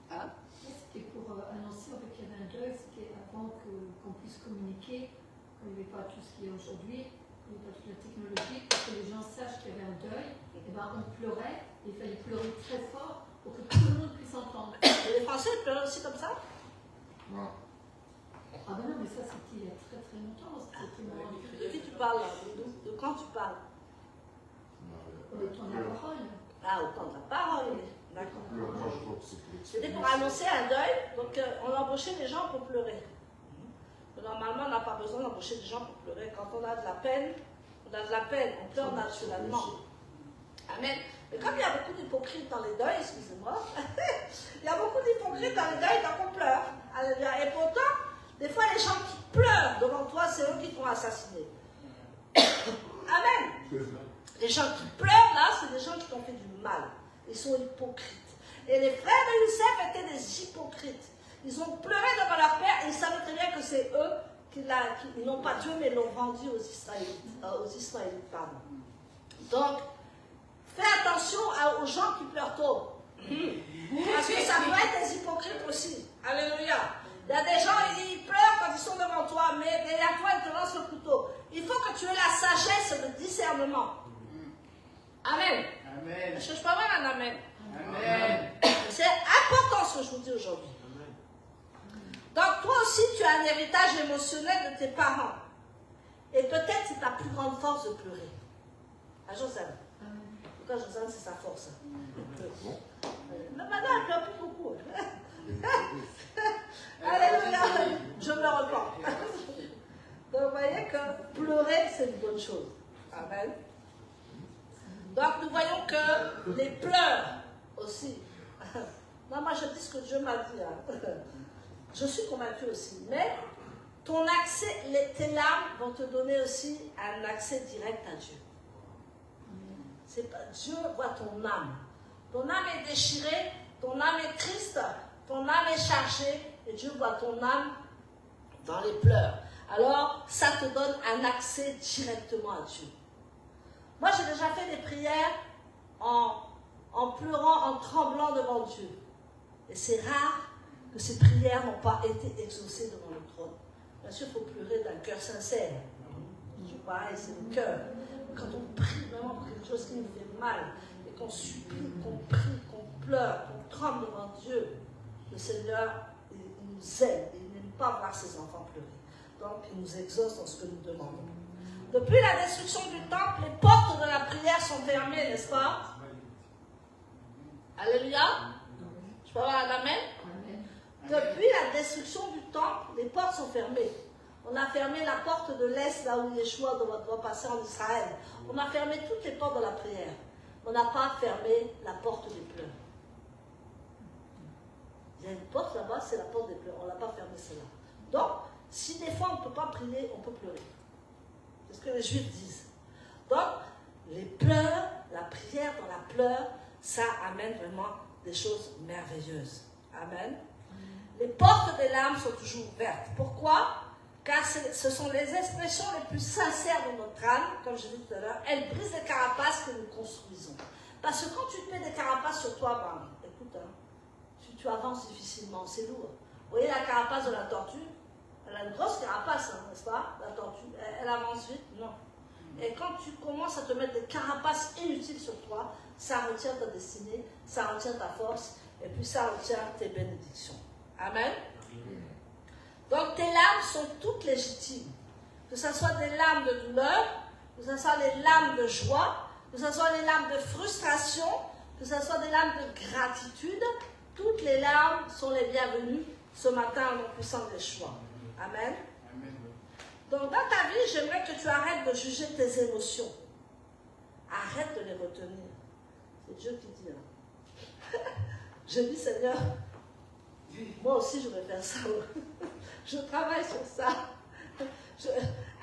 C'était pour annoncer qu'il y avait un deuil, c'était avant qu'on puisse communiquer, qu'il n'y avait pas tout ce qui est aujourd'hui, qu'il n'y avait pas toute la technologie, pour que les gens sachent qu'il y avait un deuil. Et ben on pleurait, il fallait pleurer très fort pour que tout le monde puisse entendre. Et les Français pleurent aussi comme ça? Non. Ah ben non, mais ça c'était il y a très très longtemps. De qui tu parles là? De quand tu parles? Au temps de la parole. Ah, au temps de la parole, d'accord. C'était pour annoncer un deuil, donc on embauchait les gens pour pleurer. Normalement, on n'a pas besoin d'embaucher des gens pour pleurer. Quand on a de la peine, on pleure naturellement. Amen. Mais comme il y a beaucoup d'hypocrites dans les deuils, excusez-moi, il y a beaucoup d'hypocrites dans les deuils, donc on pleure. Alléluia. Et pourtant, des fois, les gens qui pleurent devant toi, c'est eux qui t'ont assassiné. Amen. Les gens qui pleurent là, c'est des gens qui t'ont fait du mal. Ils sont hypocrites. Et les frères de Youssef étaient des hypocrites. Ils ont pleuré devant leur père et ils savaient très bien que c'est eux qui n'ont pas Dieu, mais l'ont vendu aux Israélites. Pardon. Donc, fais attention aux gens qui pleurent trop. Parce que ça peut être des hypocrites aussi. Alléluia. Il y a des gens, ils pleurent quand ils sont devant toi, mais derrière toi, ils te lancent le couteau. Il faut que tu aies la sagesse de discernement. Amen. Amen. Est-ce que je peux avoir un amen? Amen. C'est important ce que je vous dis aujourd'hui. Donc toi aussi, tu as un héritage émotionnel de tes parents. Et peut-être c'est ta plus grande force de pleurer. À Josiane. Pourquoi Josiane, c'est sa force? Mais maintenant, elle pleure plus beaucoup. Alléluia. Je me repens. Donc vous voyez que pleurer, c'est une bonne chose. Amen. Donc nous voyons que les pleurs aussi. Non, moi je dis ce que Dieu m'a dit. Hein. Je suis convaincue aussi. Mais ton accès, tes larmes vont te donner aussi un accès direct à Dieu. Dieu voit ton âme. Ton âme est déchirée, ton âme est triste, ton âme est chargée, et Dieu voit ton âme dans les pleurs. Alors, ça te donne un accès directement à Dieu. Moi, j'ai déjà fait des prières en pleurant, en tremblant devant Dieu. Et c'est rare que ces prières n'ont pas été exaucées devant le trône. Bien sûr, il faut pleurer d'un cœur sincère. C'est pareil, c'est le cœur. Quand on prie vraiment pour quelque chose qui nous fait mal, et qu'on supplie, qu'on prie, qu'on pleure, qu'on tremble devant Dieu, le Seigneur, il nous aime, et il n'aime pas voir ses enfants pleurer. Donc, il nous exauce dans ce que nous demandons. Depuis la destruction du temple, les portes de la prière sont fermées, n'est-ce pas? Alléluia. Je peux avoir un amen? Depuis la destruction du temple, les portes sont fermées. On a fermé la porte de l'Est, là où Yeshua doit passer en Israël. On a fermé toutes les portes de la prière. On n'a pas fermé la porte des pleurs. Il y a une porte là-bas, c'est la porte des pleurs. On n'a pas fermé celle-là. Donc, si des fois on ne peut pas prier, on peut pleurer. C'est ce que les Juifs disent. Donc, les pleurs, la prière dans la pleure, ça amène vraiment des choses merveilleuses. Amen. Les portes des larmes sont toujours ouvertes. Pourquoi? Car ce sont les expressions les plus sincères de notre âme, comme je disais tout à l'heure. Elles brisent les carapaces que nous construisons. Parce que quand tu te mets des carapaces sur toi, écoute, hein, tu avances difficilement, c'est lourd. Vous voyez la carapace de la tortue? Elle a une grosse carapace, hein, n'est-ce pas? La tortue, elle avance vite? Non. Et quand tu commences à te mettre des carapaces inutiles sur toi, ça retient ta destinée, ça retient ta force, et puis ça retient tes bénédictions. Amen. Donc tes larmes sont toutes légitimes. Que ce soit des larmes de douleur, que ce soit des larmes de joie, que ce soit des larmes de frustration, que ce soit des larmes de gratitude, toutes les larmes sont les bienvenues ce matin au nom puissant des choix. Amen. Donc dans ta vie, j'aimerais que tu arrêtes de juger tes émotions. Arrête de les retenir. C'est Dieu qui dit. Hein. Je dis, Seigneur, moi aussi je vais faire ça. Je travaille sur ça.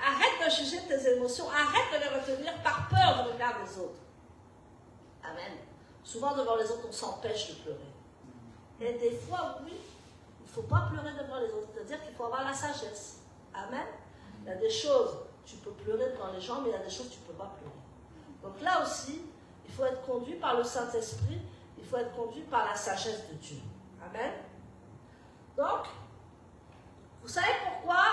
Arrête de juger tes émotions. Arrête de les retenir par peur du regard des autres. Amen. Souvent devant les autres, on s'empêche de pleurer. Et des fois, oui, il ne faut pas pleurer devant les autres. C'est-à-dire qu'il faut avoir la sagesse. Amen. Il y a des choses, tu peux pleurer devant les gens, mais il y a des choses, tu ne peux pas pleurer. Donc là aussi, il faut être conduit par le Saint-Esprit, il faut être conduit par la sagesse de Dieu. Amen. Donc, vous savez pourquoi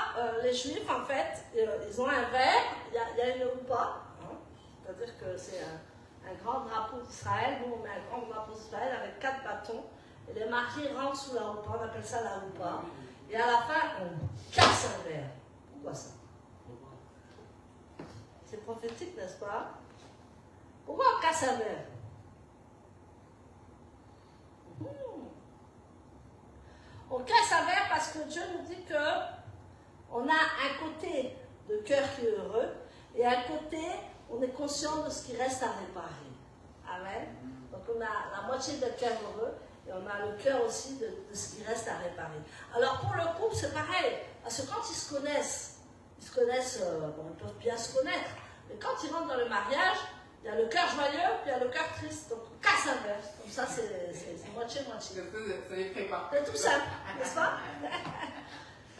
les Juifs, en fait, ils ont un verre, il y a une houpa, hein, c'est-à-dire que c'est un grand drapeau d'Israël. Nous, on met un grand drapeau d'Israël avec 4 bâtons, et les mariés rentrent sous la houpa, on appelle ça la houpa, et à la fin, on casse un verre. Pourquoi ça? C'est prophétique, n'est-ce pas? Pourquoi on casse un verre? On casse un verre parce que Dieu nous dit qu'on a un côté de cœur qui est heureux et un côté, on est conscient de ce qui reste à réparer. Amen. Donc on a la moitié de cœur heureux et on a le cœur aussi de ce qui reste à réparer. Alors pour le couple, c'est pareil. Parce que quand ils se connaissent, bon, ils peuvent bien se connaître. Mais quand ils rentrent dans le mariage, il y a le cœur joyeux, puis il y a le cœur triste. Donc on casse un verre. Comme ça, c'est moitié-moitié. C'est tout simple, n'est-ce pas?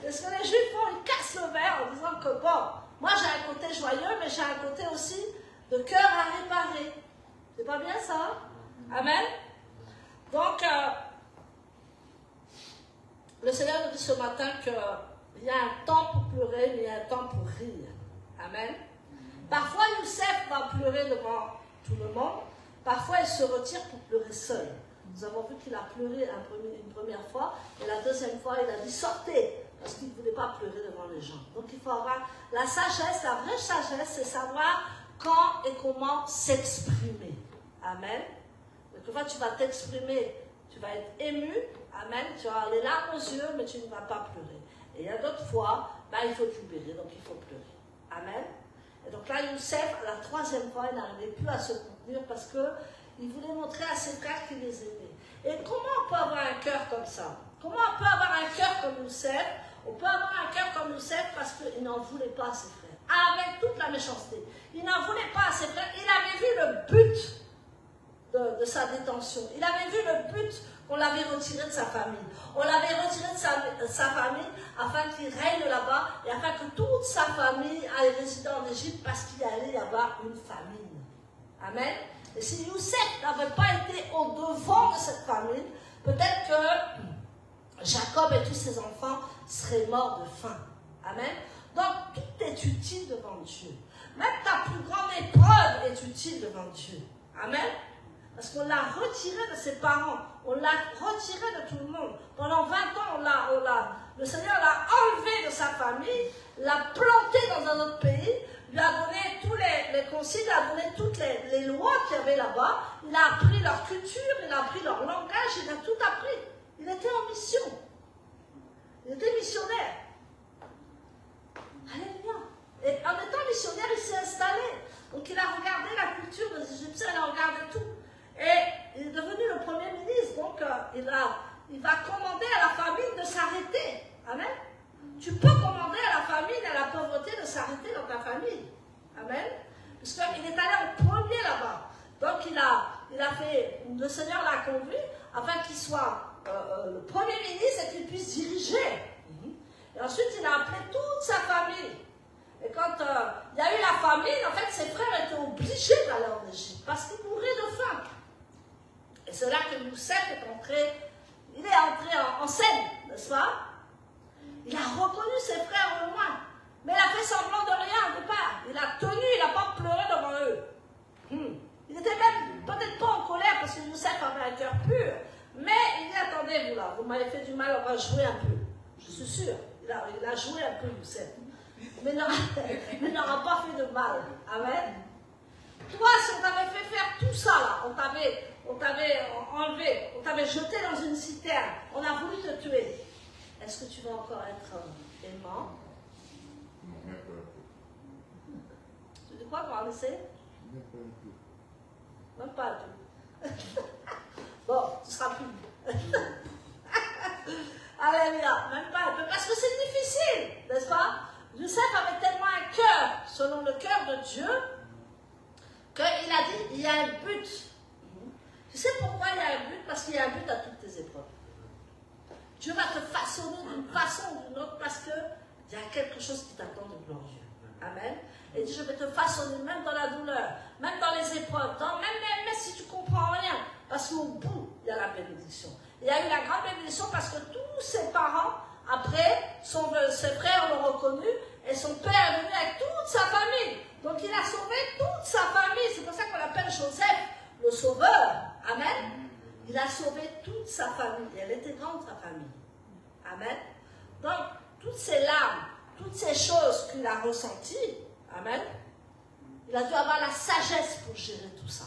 Et ce que les Juifs font, ils cassent le verre en disant que bon, moi j'ai un côté joyeux, mais j'ai un côté aussi de cœur à réparer. C'est pas bien ça? Amen? Donc, le Seigneur nous dit ce matin qu'il y a un temps pour pleurer, mais il y a un temps pour rire. Amen? Parfois, Youssef va pleurer devant tout le monde. Parfois, il se retire pour pleurer seul. Nous avons vu qu'il a pleuré une première fois, et la deuxième fois, il a dit « sortez » parce qu'il ne voulait pas pleurer devant les gens. Donc, il faut avoir la sagesse, la vraie sagesse, c'est savoir quand et comment s'exprimer. Amen. Donc, une fois, tu vas t'exprimer, tu vas être ému. Amen. Tu vas avoir les larmes aux yeux, mais tu ne vas pas pleurer. Et il y a d'autres fois, il faut libérer, donc il faut pleurer. Amen. Et donc là, Youssef, à la 3e fois, il n'arrivait plus à se contenir parce qu'il voulait montrer à ses frères qu'il les aimait. Et comment on peut avoir un cœur comme ça? Comment on peut avoir un cœur comme Youssef? On peut avoir un cœur comme Youssef parce qu'il n'en voulait pas à ses frères, avec toute la méchanceté. Il n'en voulait pas à ses frères. Il avait vu le but de sa détention. Il avait vu le but qu'on l'avait retiré de sa famille. On l'avait retiré de sa famille afin qu'il règne là-bas et afin que toute sa famille aille résider en Égypte parce qu'il allait y avoir une famine. Amen. Et si Youssef n'avait pas été au devant de cette famine, peut-être que Jacob et tous ses enfants seraient morts de faim. Amen. Donc tout est utile devant Dieu. Même ta plus grande épreuve est utile devant Dieu. Amen. Parce qu'on l'a retiré de ses parents, on l'a retiré de tout le monde. Pendant 20 ans, le Seigneur l'a enlevé de sa famille, l'a planté dans un autre pays, lui a donné tous les consignes, il a donné toutes les lois qu'il y avait là-bas, il a appris leur culture, il a appris leur langage, il a tout appris. Il était en mission. Il était missionnaire. Alléluia. Et en étant missionnaire, il s'est installé. Donc il a regardé la culture des Égyptiens, il a regardé tout. Et il est devenu le premier ministre. Donc il va commander à la famine de s'arrêter. Amen. Tu peux commander à la famine et à la pauvreté de s'arrêter dans ta famille. Amen. Parce qu'il est allé en premier là-bas. Donc il a fait, le Seigneur l'a conduit afin qu'il soit le premier ministre et qu'il puisse diriger. Et ensuite il a appelé toute sa famille. Et quand il y a eu la famine, en fait ses frères étaient obligés d'aller en Égypte parce qu'ils mouraient de faim. Et c'est là que Youssef est entré en scène, n'est-ce pas? Il a reconnu ses frères au loin, mais il a fait semblant de rien au départ. Il a tenu, il n'a pas pleuré devant eux. Il n'était même peut-être pas en colère parce que Youssef avait un cœur pur, mais il dit attendez vous là, vous m'avez fait du mal, on va jouer un peu. Je suis sûre, il a joué un peu Youssef, mais il n'aura pas fait de mal. Amen. Toi, si on t'avait fait faire tout ça là, on t'avait enlevé, on t'avait jeté dans une citerne, on a voulu te tuer. Est-ce que tu vas encore être aimant? Tu dis quoi, mon lycée? Même pas un peu. Bon, tu seras plus. Alléluia, même pas un peu. Parce que c'est difficile, n'est-ce pas? Youssef avait tellement un cœur, selon le cœur de Dieu, qu'il a dit, il y a un but. Tu sais pourquoi il y a un but? Parce qu'il y a un but à toutes tes épreuves. Dieu va te façonner d'une façon ou d'une autre parce qu'il y a quelque chose qui t'attend de glorieux. Amen. Et il dit, je vais te façonner même dans la douleur, même dans les épreuves, même si tu ne comprends rien. Parce qu'au bout, il y a la bénédiction. Il y a eu la grande bénédiction parce que tous ses parents, après, ses frères l'ont reconnu et son père est venu avec toute sa famille. Donc il a sauvé toute sa famille. C'est pour ça qu'on l'appelle Joseph, le sauveur. Amen. Il a sauvé toute sa famille. Et elle était grande, sa famille. Amen. Donc, toutes ces larmes, toutes ces choses qu'il a ressenties, amen, il a dû avoir la sagesse pour gérer tout ça.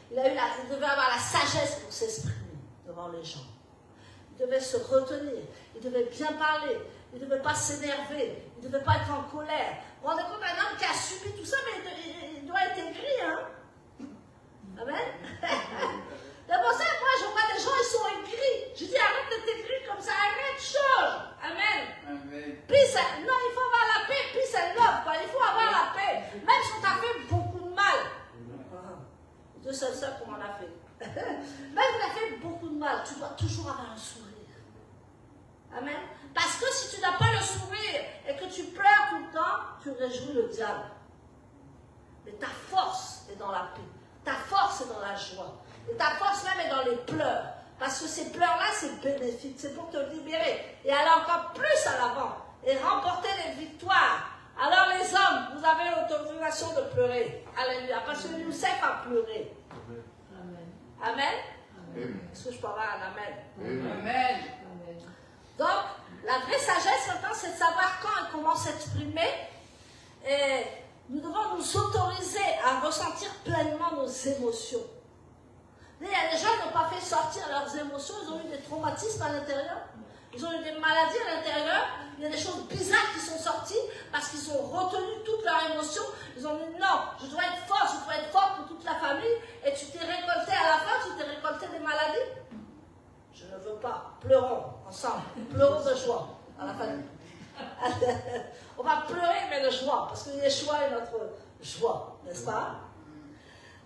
Il devait avoir la sagesse pour s'exprimer devant les gens. Il devait se retenir. Il devait bien parler. Il ne devait pas s'énerver. Il ne devait pas être en colère. Vous vous rendez compte d'un homme qui a subi tout ça, mais il doit être aigri, hein? Amen. C'est pour ça que moi, je vois des gens, ils sont aigris. Je dis, arrête d'être aigri comme ça, arrête, change. Amen. Amen. Peace, non, il faut avoir la paix, peace and love, quoi. Il faut avoir la paix. Même si on t'a fait beaucoup de mal. Dieu seul sait comment on a fait. Même si on a fait beaucoup de mal, tu dois toujours avoir un sourire. Amen. Parce que si tu n'as pas le sourire et que tu pleures tout le temps, tu réjouis le diable. Mais ta force est dans la paix. Ta force est dans la joie. Et ta force même est dans les pleurs. Parce que ces pleurs-là, c'est bénéfique. C'est pour te libérer. Et aller encore plus à l'avant. Et remporter les victoires. Alors les hommes, vous avez l'autorisation de pleurer. Alléluia. Parce que Youssef a pleuré. Amen. Amen. Amen. Est-ce que je peux avoir un amen? Amen. Amen. Donc, la vraie sagesse maintenant, c'est de savoir quand et comment s'exprimer. Et nous devons nous autoriser à ressentir pleinement nos émotions. Il y a des gens qui n'ont pas fait sortir leurs émotions, ils ont eu des traumatismes à l'intérieur, ils ont eu des maladies à l'intérieur, il y a des choses bizarres qui sont sorties parce qu'ils ont retenu toutes leurs émotions. Ils ont dit non, je dois être forte pour toute la famille. Et tu t'es récolté à la fin, tu t'es récolté des maladies. Je ne veux pas. Pleurons ensemble. Pleurons de joie à la famille. On va pleurer, mais de joie, parce que Yeshua est notre joie, n'est-ce pas?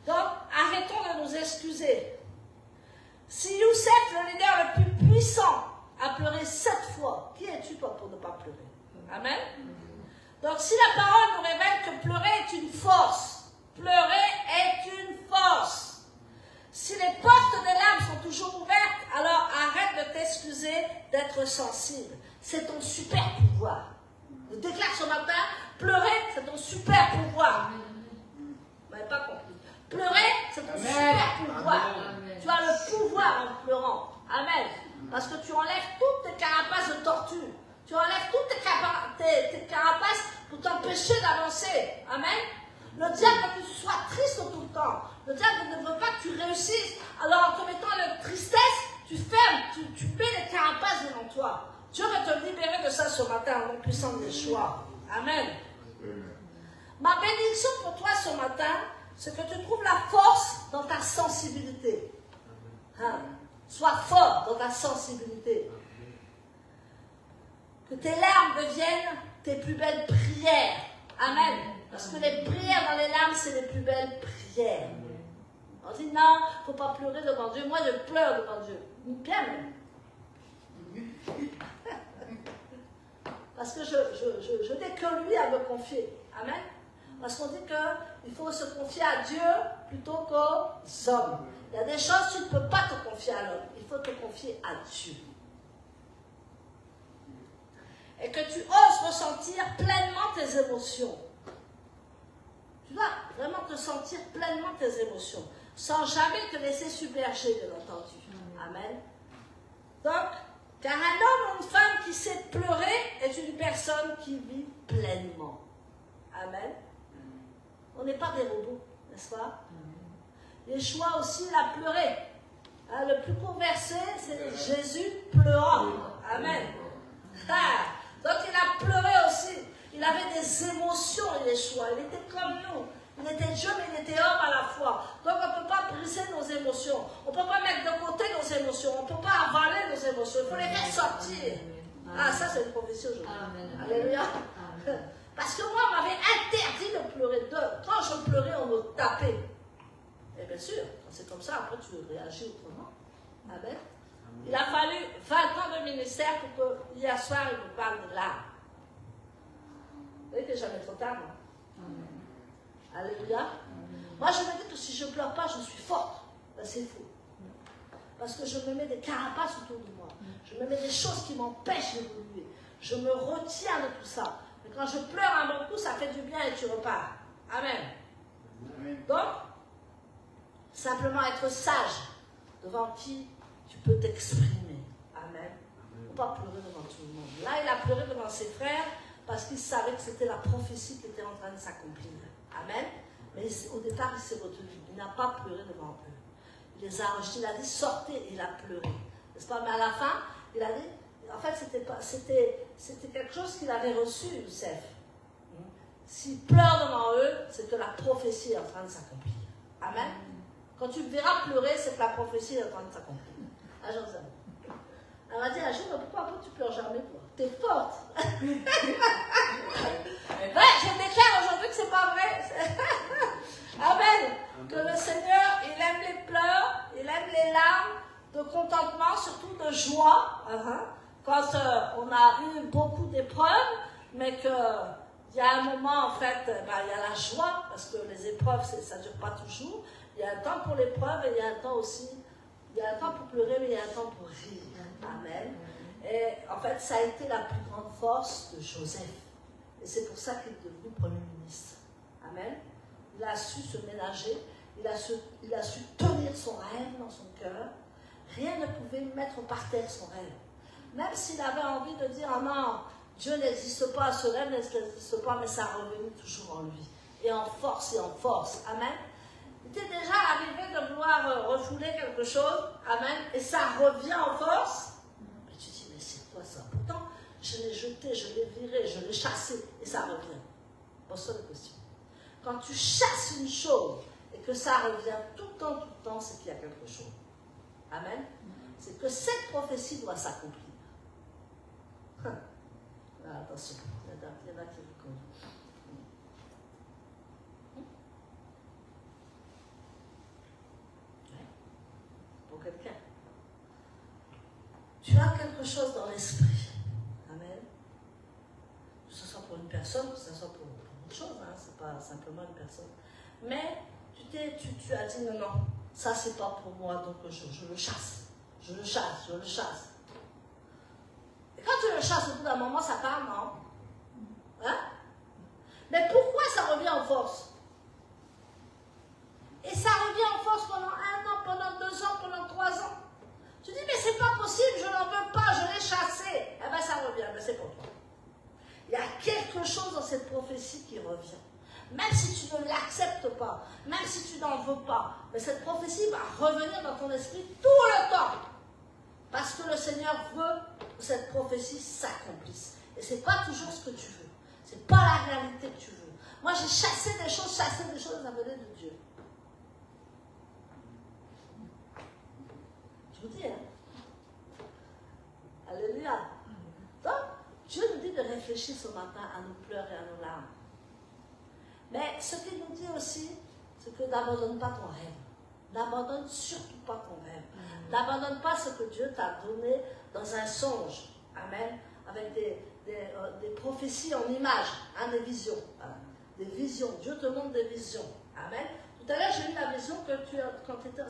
Donc, arrêtons de nous excuser. Si Youssef, le leader le plus puissant, a pleuré 7 fois, qui es-tu toi pour ne pas pleurer? Amen. Donc, si la parole nous révèle que pleurer est une force, pleurer est une force. Si les portes des larmes sont toujours ouvertes, alors arrête de t'excuser d'être sensible. C'est ton super pouvoir. Je déclare ce matin, pleurer, c'est ton super pouvoir. Vous n'avez pas compris. Pleurer, c'est ton super pouvoir. Amen. Tu as le pouvoir en pleurant. Amen. Parce que tu enlèves toutes tes carapaces de tortue. Tu enlèves toutes tes carapaces pour t'empêcher d'avancer. Amen. Le diable veut que tu sois triste tout le temps. Le diable ne veut pas que tu réussisses. Alors en te mettant la tristesse, tu fermes, tu mets les carapaces devant toi. Dieu va te libérer de ça ce matin au nom puissant de Yeshua. Amen. Ma bénédiction pour toi ce matin, c'est que tu trouves la force dans ta sensibilité. Hein? Sois fort dans ta sensibilité. Que tes larmes deviennent tes plus belles prières. Amen. Parce que les prières dans les larmes, c'est les plus belles prières. On dit non, il ne faut pas pleurer devant Dieu. Moi, je pleure devant Dieu. Bien même. Parce que je n'ai que lui à me confier. Amen. Parce qu'on dit qu'il faut se confier à Dieu plutôt qu'aux hommes. Il y a des choses, tu ne peux pas te confier à l'homme. Il faut te confier à Dieu. Et que tu oses ressentir pleinement tes émotions. Tu dois vraiment te sentir pleinement tes émotions. Sans jamais te laisser submerger, bien entendu. Amen. Donc, car un homme ou une femme qui sait pleurer est une personne qui vit pleinement. Amen. On n'est pas des robots, n'est-ce pas? Yeshua aussi, il a pleuré. Hein, le plus court verset, c'est Jésus pleurant. Amen. Ah, donc il a pleuré aussi. Il avait des émotions, Yeshua. Il était comme nous. Il était Dieu, mais il était homme à la fois. Donc on ne peut pas briser nos émotions. On ne peut pas mettre de côté nos émotions. On ne peut pas avaler nos émotions. Il faut les faire sortir. Ah, ça c'est une prophétie aujourd'hui. Alléluia. Parce que moi, on m'avait interdit de pleurer. Quand je pleurais, on me tapait. Et bien sûr, quand c'est comme ça, après tu réagis autrement. Amen. Il a fallu 20 ans de ministère pour que hier soir, il me parle de l'âme. Vous voyez que jamais trop tard, non? Alléluia. Moi, je me dis que si je ne pleure pas, je suis forte. Ben, c'est faux. Parce que je me mets des carapaces autour de moi. Je me mets des choses qui m'empêchent d'évoluer. Je me retiens de tout ça. Mais quand je pleure à mon coup, ça fait du bien et tu repars. Amen. Donc, simplement être sage devant qui tu peux t'exprimer. Amen. Il ne faut pas pleurer devant tout le monde. Là, il a pleuré devant ses frères parce qu'il savait que c'était la prophétie qui était en train de s'accomplir. Amen. Mais au départ, il s'est retenu. Il n'a pas pleuré devant eux. Il les a rejetés. Il a dit sortez et il a pleuré. N'est-ce pas? Mais à la fin, il a dit, en fait, c'était quelque chose qu'il avait reçu, Youssef. S'il pleure devant eux, c'est que la prophétie est en train de s'accomplir. Amen. Quand tu me verras pleurer, c'est que la prophétie est en train de s'accomplir. Ah, Joseph. Elle m'a dit un jour, mais pourquoi tu pleures jamais, toi? T'es forte. Ouais, je déclare aujourd'hui que c'est pas vrai. Amen. Que le Seigneur, il aime les pleurs, il aime les larmes de contentement, surtout de joie. Quand on a eu beaucoup d'épreuves, mais qu'il y a un moment, en fait, il y a la joie, parce que les épreuves, ça ne dure pas toujours. Il y a un temps pour l'épreuve et il y a un temps aussi. Il y a un temps pour pleurer, mais il y a un temps pour rire. Amen. Et en fait, ça a été la plus grande force de Joseph. Et c'est pour ça qu'il est devenu Premier ministre. Amen. Il a su se ménager, il a su tenir son rêve dans son cœur. Rien ne pouvait mettre par terre son rêve. Même s'il avait envie de dire, ah non, Dieu n'existe pas, ce rêve n'existe pas, mais ça revenait toujours en lui. Et en force et en force. Amen. Il était déjà arrivé de vouloir refouler quelque chose. Amen. Et ça revient en force. Mais tu dis, mais c'est quoi ça? Pourtant, je l'ai jeté, je l'ai viré, je l'ai chassé. Et ça revient. Pose-toi des questions. Quand tu chasses une chose et que ça revient tout le temps, c'est qu'il y a quelque chose. Amen. C'est que cette prophétie doit s'accomplir. Attention, il y en a qui reconnaissent. Pour quelqu'un. Tu as quelque chose dans l'esprit. Amen. Que ce soit pour une personne, que ce soit pour autre chose, hein, c'est pas simplement une personne. Mais tu as dit non, ça c'est pas pour moi, donc je le chasse. Je le chasse. Et quand tu le chasses, au bout d'un moment, ça part, non? Hein? Mais pourquoi ça revient en force? Et ça revient en force pendant 1 an, pendant 2 ans, pendant 3 ans. Tu dis, mais c'est pas possible, je n'en veux pas, je l'ai chassé. Eh bien, ça revient, mais c'est pour toi. Il y a quelque chose dans cette prophétie qui revient. Même si tu ne l'acceptes pas, même si tu n'en veux pas, mais cette prophétie va revenir dans ton esprit tout le temps. Parce que le Seigneur veut que cette prophétie s'accomplisse. Et ce n'est pas toujours ce que tu veux. Ce n'est pas la réalité que tu veux. Moi, j'ai chassé des choses, ça venait de Dieu. Je vous dis, hein. Alléluia. Donc, Dieu nous dit de réfléchir ce matin à nos pleurs et à nos larmes. Mais ce qu'il nous dit aussi, c'est que n'abandonne pas ton rêve. N'abandonne surtout pas ton rêve. N'abandonne pas ce que Dieu t'a donné dans un songe. Amen. Avec des prophéties en images, hein, des visions. Voilà. Des visions. Dieu te montre des visions. Amen. Tout à l'heure, j'ai eu la vision que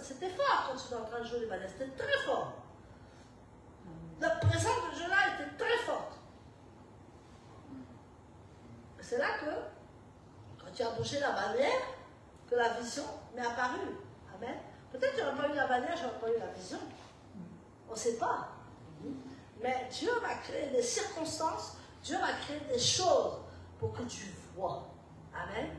c'était fort quand tu étais en train de jouer les balais. C'était très fort. La présence de Dieu là était très forte. C'est là que, quand tu as bougé la bannière, que la vision m'est apparue. Amen. Peut-être que tu n'aurais pas eu la bannière, je n'aurais pas eu la vision. On ne sait pas. Mais Dieu va créer des circonstances, Dieu va créer des choses pour que tu vois. Amen.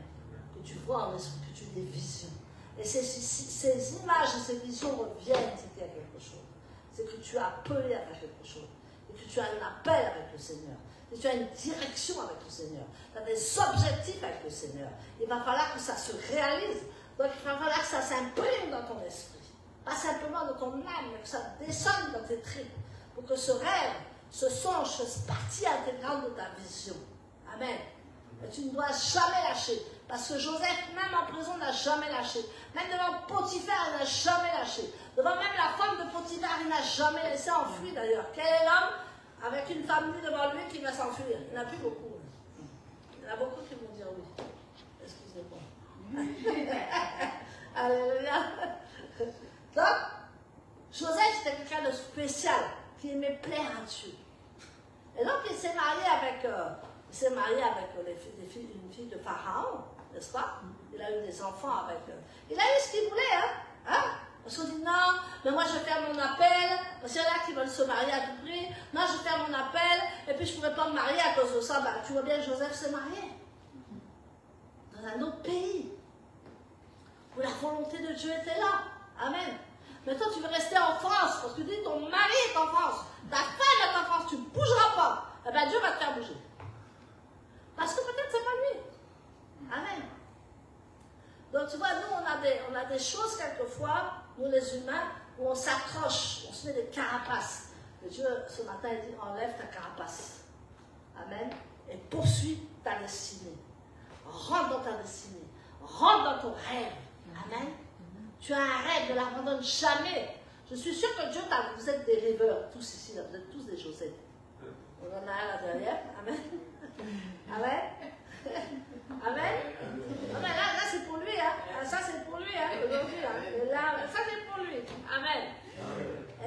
Que tu vois en esprit, que tu aies des visions. Et ces images et ces visions reviennent, c'est qu'il y a quelque chose. C'est que tu as appelé à faire quelque chose. Et que tu as un appel avec le Seigneur. Et tu as une direction avec le Seigneur. Tu as des objectifs avec le Seigneur. Il va falloir que ça se réalise. Donc il va falloir que ça s'imprime dans ton esprit. Pas simplement dans ton âme, mais que ça descende dans tes tripes. Pour que ce rêve, ce songe, cette partie intégrante de ta vision. Amen. Et tu ne dois jamais lâcher. Parce que Joseph, même en prison, n'a jamais lâché. Même devant Potiphar, il n'a jamais lâché. Devant même la femme de Potiphar, il n'a jamais laissé enfuir d'ailleurs. Quel est l'homme avec une femme nue devant lui qui va s'enfuir? Il n'y en a plus beaucoup. Il y en a beaucoup qui vont dire oui. Excusez-moi. Alléluia. Donc, Joseph, c'était quelqu'un de spécial, qui aimait plaire à Dieu. Et donc, il s'est marié avec une fille de Pharaon, n'est-ce pas? Il a eu des enfants avec eux. Il a eu ce qu'il voulait, hein? Parce qu'on dit non, mais moi je vais faire mon appel, parce qu'il y en a qui veulent se marier à tout prix. Non, je vais faire mon appel, et puis je ne pourrais pas me marier à cause de ça. Bah, tu vois bien que Joseph s'est marié. Dans un autre pays. Où la volonté de Dieu était là. Amen. Maintenant tu veux rester en France, parce que tu dis ton mari est en France, ta femme est en France, tu ne bougeras pas. Eh bien Dieu va te faire bouger. Parce que peut-être c'est pas lui. Amen. Donc tu vois, nous on a des choses quelquefois, nous les humains, où on s'accroche, on se met des carapaces. Et Dieu ce matin il dit enlève ta carapace. Amen. Et poursuis ta destinée. Rentre dans ta destinée. Rentre dans ton rêve. Amen. Tu as un rêve, ne l'abandonne jamais. Je suis sûre que Dieu vous êtes des rêveurs, tous ici, là, vous êtes tous des Joseph. On en a un là derrière. Amen. Amen. Amen. Non, mais là c'est pour lui, hein. Ça c'est pour lui, hein, aujourd'hui. Hein. Là, ça c'est pour lui. Amen.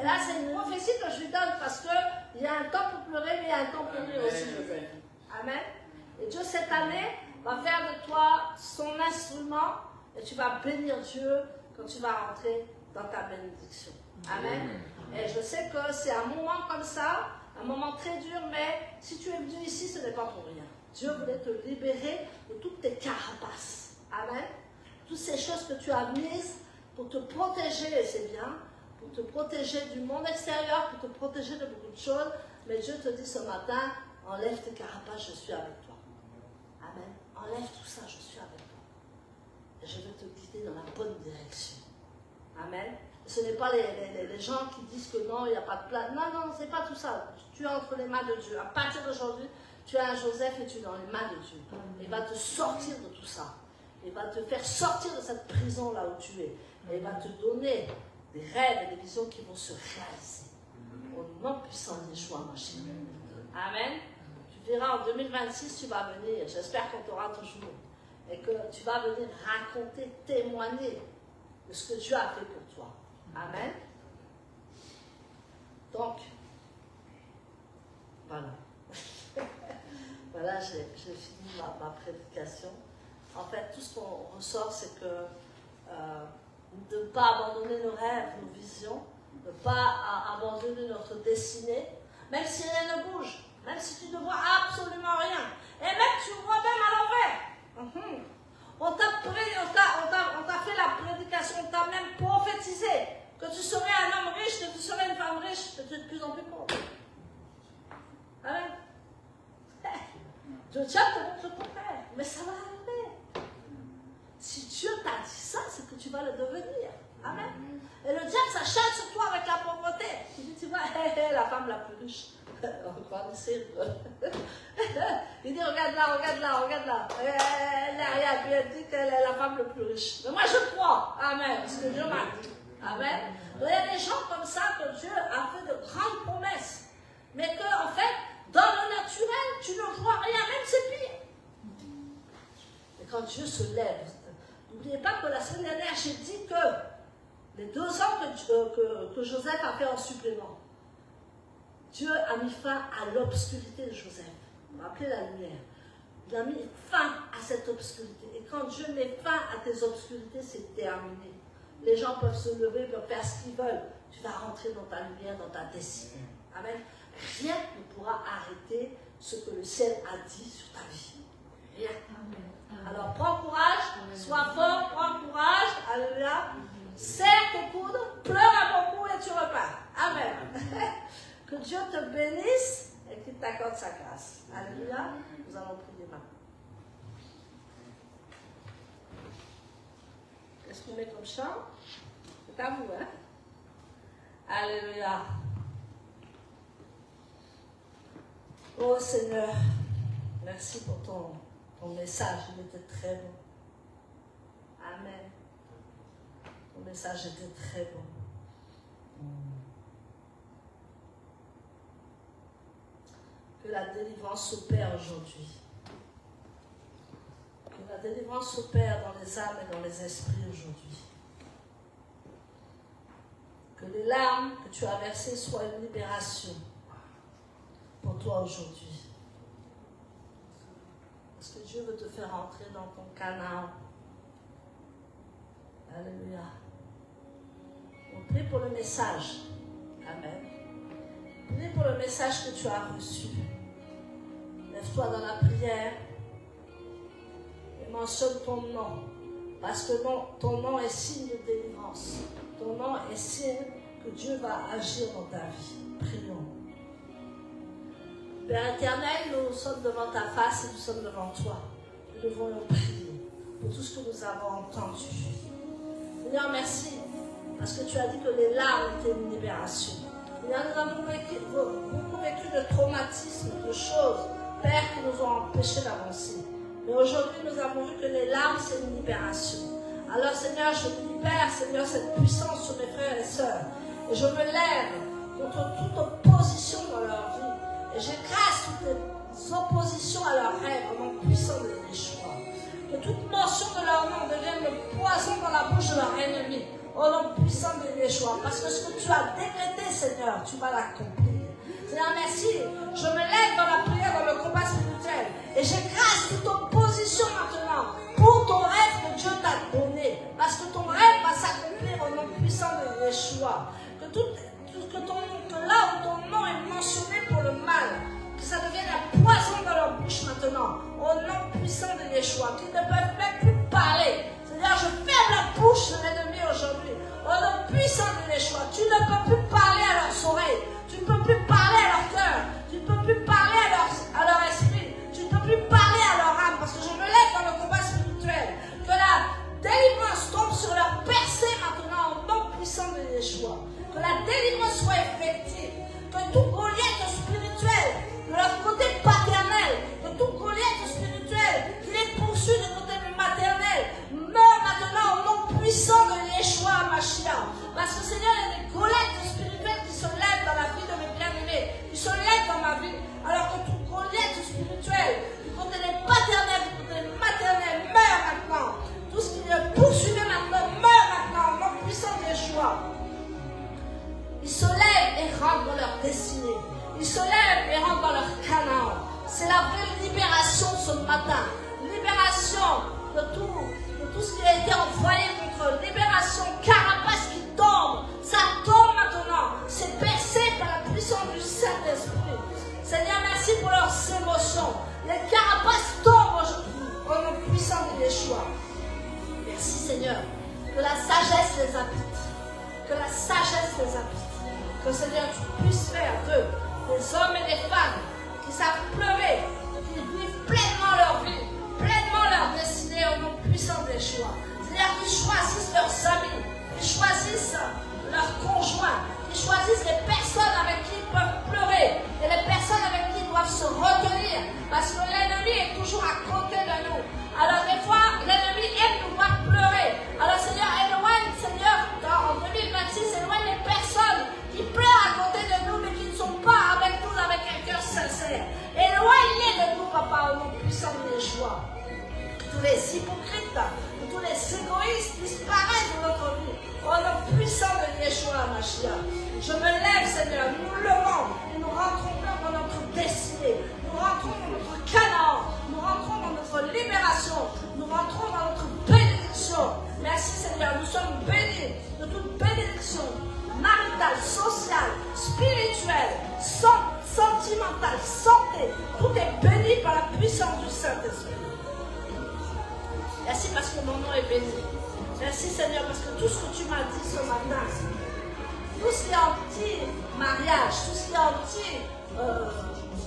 Et là c'est une prophétie que je lui donne parce qu'il y a un temps pour pleurer, mais il y a un temps pour rire aussi, Joseph. Amen. Et Dieu cette année va faire de toi son instrument et tu vas bénir Dieu quand tu vas rentrer dans ta bénédiction. Amen. Et je sais que c'est un moment comme ça, un moment très dur, mais si tu es venu ici, ce n'est pas pour rien. Dieu voulait te libérer de toutes tes carapaces. Amen. Toutes ces choses que tu as mises pour te protéger, et c'est bien, pour te protéger du monde extérieur, pour te protéger de beaucoup de choses. Mais Dieu te dit ce matin, enlève tes carapaces, je suis avec toi. Amen. Enlève tout ça, je suis avec toi. Et je vais te guider dans la bonne direction. Amen. Ce n'est pas les gens qui disent que non, il n'y a pas de place. Non, non, ce n'est pas tout ça. Tu es entre les mains de Dieu. À partir d'aujourd'hui, tu es un Joseph et tu es dans les mains de Dieu. Il va te sortir de tout ça. Il va te faire sortir de cette prison là où tu es. Et il va te donner des rêves et des visions qui vont se réaliser. Au nom puissant de Yeshua, ma chérie. Amen. Tu verras en 2026, tu vas venir. J'espère qu'on t'aura toujours. Et que tu vas venir raconter, témoigner de ce que Dieu a fait pour toi. Amen. Donc, voilà. Voilà, j'ai fini ma prédication. En fait, tout ce qu'on ressort, c'est que de ne pas abandonner nos rêves, nos visions, de ne pas abandonner notre destinée, même si rien ne bouge, même si tu ne vois absolument rien, et même tu vois même à l'envers. On t'a fait la prédication, on t'a même prophétisé que tu serais un homme riche, que tu serais une femme riche, que tu es de plus en plus pauvre. Amen. Dieu te montre le contraire, mais ça va arriver. Si Dieu t'a dit ça, c'est que tu vas le devenir. Amen. Et le diable s'acharne sur toi avec la pauvreté. Il dit, tu vois, la femme la plus riche. On croit une série. Il dit, regarde là, regarde là, regarde là. Elle n'a rien, puis elle dit qu'elle est la femme la plus riche. Mais moi je crois. Amen. Parce que Dieu m'a dit. Amen. Donc il y a des gens comme ça que Dieu a fait de grandes promesses. Mais que, en fait, dans le naturel, tu ne vois rien, même c'est pire. Et quand Dieu se lève, n'oubliez pas que la semaine dernière, j'ai dit que les 2 ans que Joseph a fait en supplément, Dieu a mis fin à l'obscurité de Joseph. Vous rappelez la lumière. Il a mis fin à cette obscurité. Et quand Dieu met fin à tes obscurités, c'est terminé. Les gens peuvent se lever, peuvent faire ce qu'ils veulent. Tu vas rentrer dans ta lumière, dans ta destinée. Amen. Rien ne pourra arrêter ce que le ciel a dit sur ta vie. Rien. Alors prends courage, sois fort, prends courage. Alléluia. Serre tes coudes, pleure à beaucoup et tu repars. Amen. Que Dieu te bénisse et qu'il t'accorde sa grâce. Alléluia. Nous allons prier maintenant. Qu'est-ce qu'on met comme chant? C'est à vous, hein? Alléluia. Oh Seigneur, merci pour ton message. Il était très bon. Amen. Ton message était très bon. Que la délivrance s'opère aujourd'hui. Que la délivrance s'opère dans les âmes et dans les esprits aujourd'hui. Que les larmes que tu as versées soient une libération pour toi aujourd'hui. Parce que Dieu veut te faire entrer dans ton Canaan. Alléluia. On prie pour le message. Amen. Prie pour le message que tu as reçu. Lève-toi dans la prière et mentionne ton nom. Parce que ton nom est signe de délivrance. Ton nom est signe que Dieu va agir dans ta vie. Prions. Père éternel, nous sommes devant ta face et nous sommes devant toi. Nous devons prier pour tout ce que nous avons entendu. Seigneur, merci, parce que tu as dit que les larmes étaient une libération. Seigneur, nous avons beaucoup vécu de traumatismes, de choses, Père, qui nous ont empêchés d'avancer. Mais aujourd'hui, nous avons vu que les larmes, c'est une libération. Alors, Seigneur, je libère, Seigneur, cette puissance sur mes frères et sœurs. Et je me lève contre toute opposition dans leur vie. Et j'écrase toutes les oppositions à leurs rêves au nom puissant de Yeshua. Que toute mention de leur nom devienne le poison dans la bouche de leur ennemi au nom puissant de Yeshua. Parce que ce que tu as décrété, Seigneur, tu vas l'accomplir. Seigneur, merci. Je me lève dans la prière, dans le combat spirituel. Et j'écrase toute opposition maintenant pour ton rêve que Dieu t'a donné. Parce que ton rêve va s'accomplir au nom puissant de Yeshua. Que là où ton nom est mentionné pour le mal, que ça devienne un poison dans leur bouche maintenant, au nom puissant de Yeshua, qu'ils ne peuvent même plus parler. Seigneur, je ferme la bouche de l'ennemi aujourd'hui, au nom puissant de Yeshua. Tu ne peux plus parler à leurs oreilles, tu ne peux plus parler à leur cœur, tu ne peux plus parler à leur esprit, tu ne peux plus parler à leur âme, parce que je me lève dans connaissent les habits. Que Seigneur, tu puisses faire d'eux des hommes et des femmes qui savent pleurer, qui vivent pleinement leur vie, pleinement leur destinée au nom puissant des choix. Seigneur, qui choisissent leurs amis, qui choisissent leurs conjoints, qui choisissent les personnes avec qui ils peuvent pleurer et les personnes avec qui ils doivent se retenir, parce que l'ennemi est toujours à côté de nous. Alors des fois, l'ennemi aime nous voir pleurer. Alors Seigneur, éloigne, Seigneur, en 2026, éloigne les personnes qui pleurent à côté de nous, mais qui ne sont pas avec nous avec un cœur sincère. Éloignez de nous, Papa, au nom puissant de Yeshua. Tous les hypocrites, tous les égoïstes disparaissent de notre vie. Au nom puissant de Yeshua, Mashiach. Je me lève, Seigneur, nous nous levons et nous rentrons dans notre destinée. Nous rentrons dans notre Canaan. Nous rentrons dans notre libération. Nous rentrons dans notre bénédiction. Merci, Seigneur. Nous sommes bénis de toute bénédiction maritale, sociale, spirituelle, sentimentale, santé. Tout est béni par la puissance du Saint-Esprit. Merci parce que mon nom est béni. Merci Seigneur parce que tout ce que tu m'as dit ce matin, tout ce qui est anti-mariage, tout ce qui est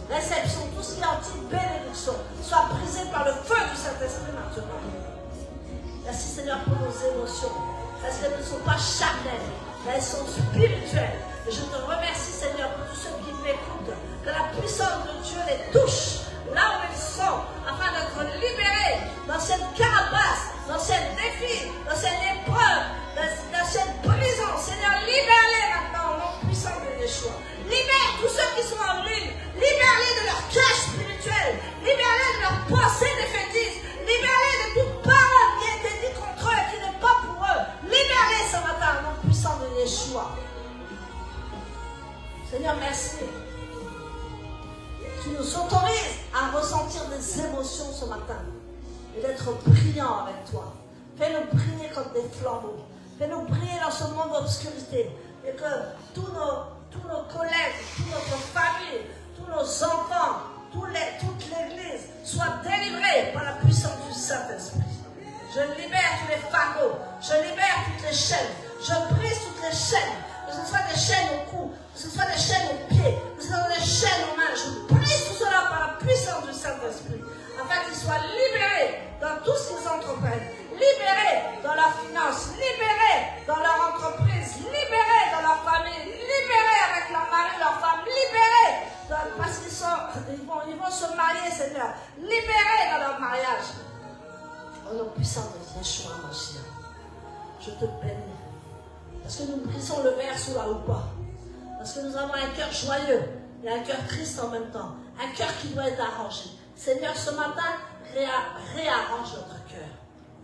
anti-réception, tout ce qui est anti-bénédiction, soit brisé par le feu du Saint-Esprit maintenant. Merci Seigneur pour nos émotions, parce qu'elles ne sont pas charnelles, mais elles sont spirituelles. Et je te remercie Seigneur pour tous ceux qui m'écoutent, que la puissance de Dieu les touche là où ils sont, afin d'être libérés dans cette carapace, dans cette défi, dans cette épreuve, dans cette prison. Seigneur, libère-les maintenant au nom puissant de Yeshua. Libère tous ceux qui sont en ligne. Libère-les de leur cage spirituelle. Libère-les de leurs pensées défaitistes. Libère-les de toute parole qui a été dite contre eux et qui n'est pas pour eux. Libère-les ce matin au nom puissant de Yeshua. Seigneur, merci. Tu nous autorises à ressentir des émotions ce matin et d'être brillants avec toi. Fais-nous briller comme des flambeaux. Fais-nous briller dans ce monde d'obscurité et que tous nos collègues, toute notre famille, tous nos enfants, toute l'Église soient délivrés par la puissance du Saint-Esprit. Je libère tous les fardeaux, je libère toutes les chaînes, je brise toutes les chaînes, que ce soit des chaînes au cou, que ce soit des chaînes aux pieds, que ce soit des chaînes aux mains. Je brise tout cela par la puissance du Saint-Esprit, afin qu'ils soient libérés dans tout ce qu'ils entreprennent, libérés dans leurs finances, libérés dans leur entreprise, libérés dans leur famille, libérés avec leur mari, leur femme, libérés parce qu'ils vont se marier, Seigneur, libérés dans leur mariage. Au nom puissant de Yeshua Mashiach, je te bénis. Parce que nous brisons le verre sous la houpa. Parce que nous avons un cœur joyeux et un cœur triste en même temps. Un cœur qui doit être arrangé. Seigneur, ce matin, réarrange notre cœur.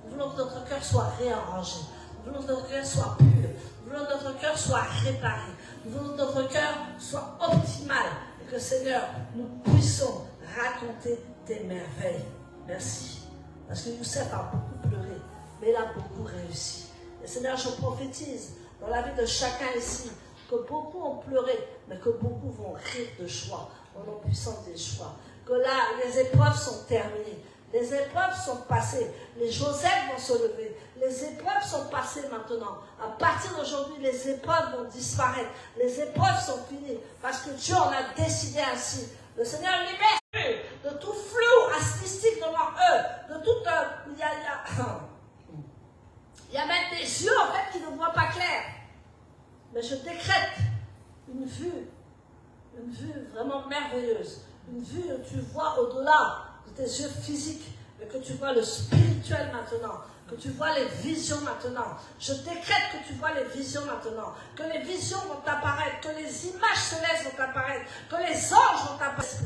Nous voulons que notre cœur soit réarrangé. Nous voulons que notre cœur soit pur. Nous voulons que notre cœur soit réparé. Nous voulons que notre cœur soit optimal. Et que, Seigneur, nous puissions raconter tes merveilles. Merci. Parce que Youssef a beaucoup pleuré, mais il a beaucoup réussi. Et Seigneur, je prophétise dans la vie de chacun ici que beaucoup ont pleuré, mais que beaucoup vont rire de joie, au nom puissant des choix. Que là, les épreuves sont terminées, les épreuves sont passées, les Joseph vont se lever, les épreuves sont passées maintenant. À partir d'aujourd'hui, les épreuves vont disparaître, les épreuves sont finies, parce que Dieu en a décidé ainsi. Le Seigneur libère de tout flou artistique devant eux, de tout... Il y a même des yeux en fait qui ne voient pas clair. Mais je décrète une vue vraiment merveilleuse. Une vue où tu vois au-delà de tes yeux physiques, mais que tu vois le spirituel maintenant, que tu vois les visions maintenant. Je décrète que tu vois les visions maintenant, que les visions vont apparaître, que les images célestes vont apparaître, que les anges vont apparaître.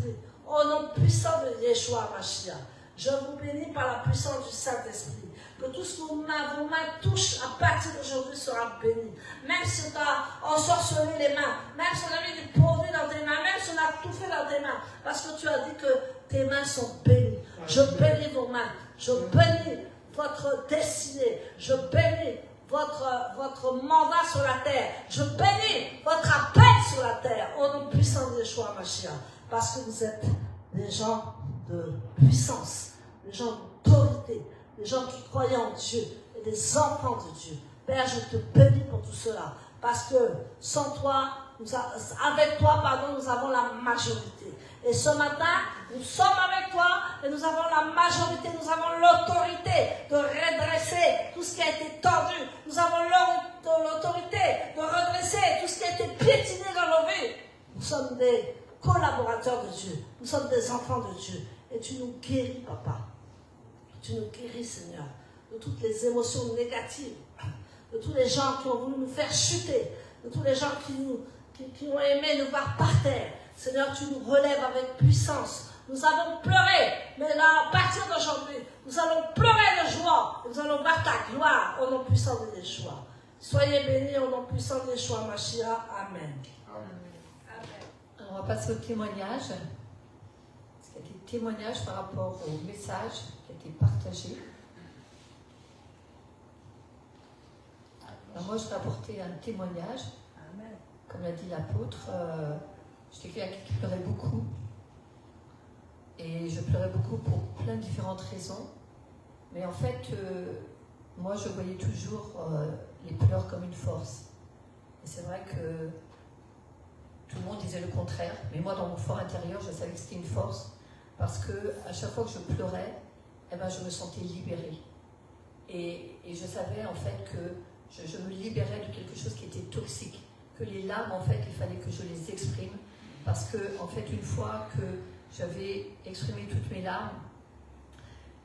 Au nom puissant de Yeshua Mashiach, je vous bénis par la puissance du Saint-Esprit. Que tout ce que vos mains touchent à partir d'aujourd'hui sera béni. Même si on t'a ensorcelé les mains, même si on a mis du pourvu dans tes mains, même si on a tout fait dans tes mains, parce que tu as dit que tes mains sont bénies. Je bénis vos mains, je bénis votre destinée, je bénis votre mandat sur la terre, je bénis votre appel sur la terre, au nom puissant de Yeshua Mashiach, parce que vous êtes des gens de puissance, des gens d'autorité, des gens qui croyaient en Dieu et des enfants de Dieu. Père, je te bénis pour tout cela. Parce que sans toi, avec toi, pardon, nous avons la majorité. Et ce matin, nous sommes avec toi et nous avons la majorité, nous avons l'autorité de redresser tout ce qui a été tordu. Nous avons l'autorité de redresser tout ce qui a été piétiné dans nos vies. Nous sommes des collaborateurs de Dieu. Nous sommes des enfants de Dieu. Et tu nous guéris, Papa. Tu nous guéris, Seigneur, de toutes les émotions négatives, de tous les gens qui ont voulu nous faire chuter, de tous les gens qui ont aimé nous voir par terre. Seigneur, tu nous relèves avec puissance. Nous avons pleuré, mais là, à partir d'aujourd'hui, nous allons pleurer de joie. Et nous allons voir ta gloire au nom puissant de Yeshua. Soyez bénis au nom puissant de Yeshua Mashiach. Amen. Alors, on va passer au témoignage. Parce qu'il y a des témoignages par rapport au message qui a été partagé. Alors moi, je vais apporter un témoignage. Amen. Comme l'a dit l'apôtre, j'étais quelqu'un qui pleurait beaucoup. Et je pleurais beaucoup pour plein de différentes raisons. Mais en fait, moi, je voyais toujours les pleurs comme une force. Et c'est vrai que tout le monde disait le contraire. Mais moi, dans mon fort intérieur, je savais que c'était une force. Parce que à chaque fois que je pleurais, eh ben, je me sentais libérée. Et je savais en fait que je me libérais de quelque chose qui était toxique. Que les larmes, en fait, il fallait que je les exprime. Parce que, en fait, une fois que j'avais exprimé toutes mes larmes,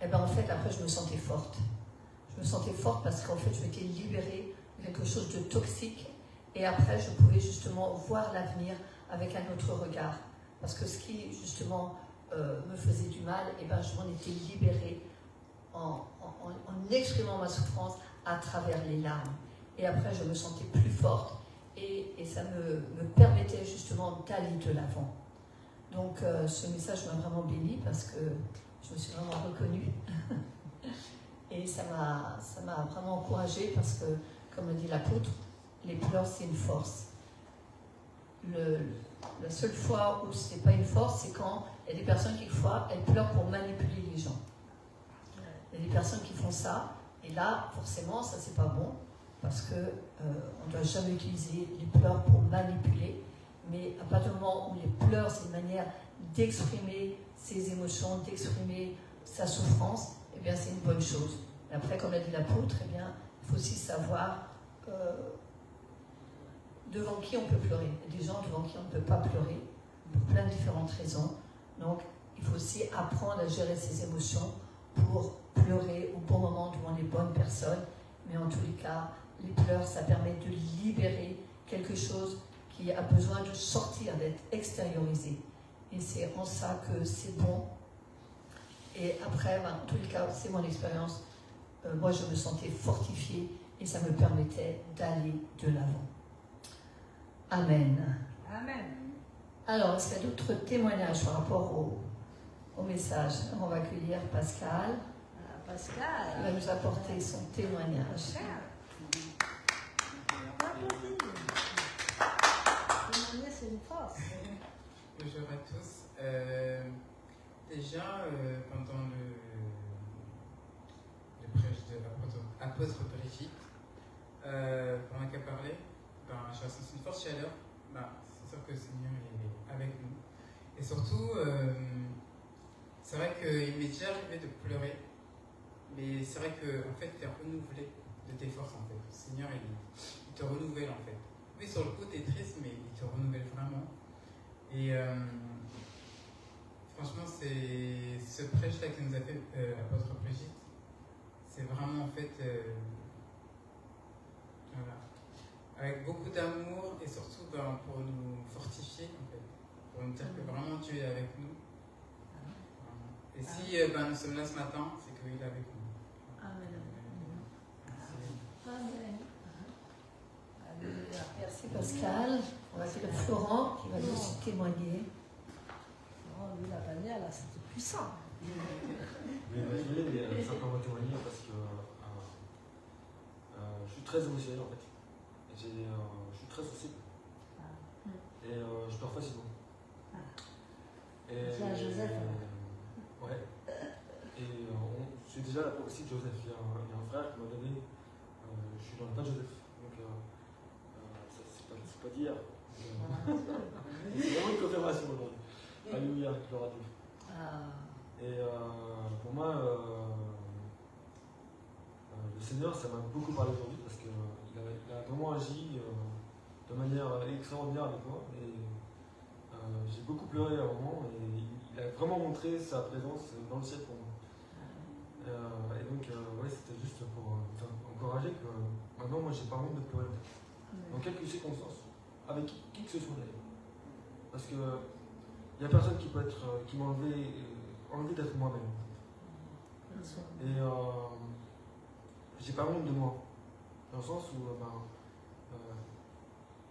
et ben en fait, après, je me sentais forte. Je me sentais forte parce qu'en fait, je m'étais libérée de quelque chose de toxique. Et après, je pouvais justement voir l'avenir avec un autre regard. Parce que ce qui, justement, me faisait du mal, et ben, je m'en étais libérée en exprimant ma souffrance à travers les larmes. Et après, je me sentais plus forte. Et ça me permettait justement d'aller de l'avant. Donc ce message m'a vraiment bénie parce que je me suis vraiment reconnue. Et ça m'a vraiment encouragée parce que, comme le dit l'apôtre, les pleurs c'est une force. La seule fois où ce n'est pas une force, c'est quand il y a des personnes qui, fois, elles pleurent pour manipuler les gens. Il y a des personnes qui font ça, et là, forcément, ça c'est pas bon. Parce qu'on ne doit jamais utiliser les pleurs pour manipuler, mais à partir du moment où les pleurs, c'est une manière d'exprimer ses émotions, d'exprimer sa souffrance, eh bien c'est une bonne chose. Et après, comme l'a dit l'apôtre, eh bien, il faut aussi savoir devant qui on peut pleurer. Il y a des gens devant qui on ne peut pas pleurer, pour plein de différentes raisons. Donc, il faut aussi apprendre à gérer ses émotions pour pleurer au bon moment devant les bonnes personnes. Mais en tous les cas, les pleurs, ça permet de libérer quelque chose qui a besoin de sortir, d'être extériorisé. Et c'est en ça que c'est bon. Et après, en tous les cas, c'est mon expérience. Moi, je me sentais fortifiée et ça me permettait d'aller de l'avant. Amen. Amen. Alors, est-ce qu'il y a d'autres témoignages par rapport au message? On va accueillir Pascal. Pascal. Il va nous apporter son témoignage. Témoigner, c'est une force. Bonjour à tous. Déjà, pendant le prêche de l'apôtre Brigitte, pendant qu'elle parlait, j'ai ressenti une forte chaleur. C'est sûr que le Seigneur est avec nous. Et surtout, c'est vrai qu'il m'est déjà arrivé de pleurer. Mais c'est vrai que en fait, tu es renouvelé de tes forces. En fait. Le Seigneur, il te renouvelle en fait. Oui, sur le coup, tu es triste, mais il te renouvelle vraiment. Et franchement, c'est ce prêche-là que nous a fait l'apôtre Brigitte. C'est vraiment en fait, voilà, avec beaucoup d'amour et surtout pour nous fortifier en fait, pour nous dire que vraiment Dieu est avec nous. Et si nous sommes là ce matin, c'est qu'il est avec nous. Amen. Merci Pascal. On va faire Florent qui va nous aussi témoigner. Oh, lui, la bannière, là, c'était puissant. Mais simplement témoigner parce que je suis très émotionnel en fait. Je suis très sensible. Et je pleure facilement. C'est à Joseph. Ouais. Et je suis déjà là pour aussi Joseph. Il y a un frère qui m'a donné. Je suis dans le pas de Joseph. Donc ça c'est pas d'hier. C'est vraiment une confirmation aujourd'hui. Alléluia, gloire à Dieu. Et pour moi, le Seigneur, ça m'a beaucoup parlé aujourd'hui parce qu'il a vraiment agi de manière extraordinaire avec moi. Et j'ai beaucoup pleuré à un moment et il a vraiment montré sa présence dans le ciel pour moi. Et donc, ouais, c'était juste pour encourager que maintenant, moi, j'ai pas honte de pleurer. Dans quelques circonstances, avec qui que ce soit d'ailleurs. Parce que il n'y a personne qui peut être, qui m'a enlevé d'être moi-même. Et j'ai pas honte de moi. Dans le sens où,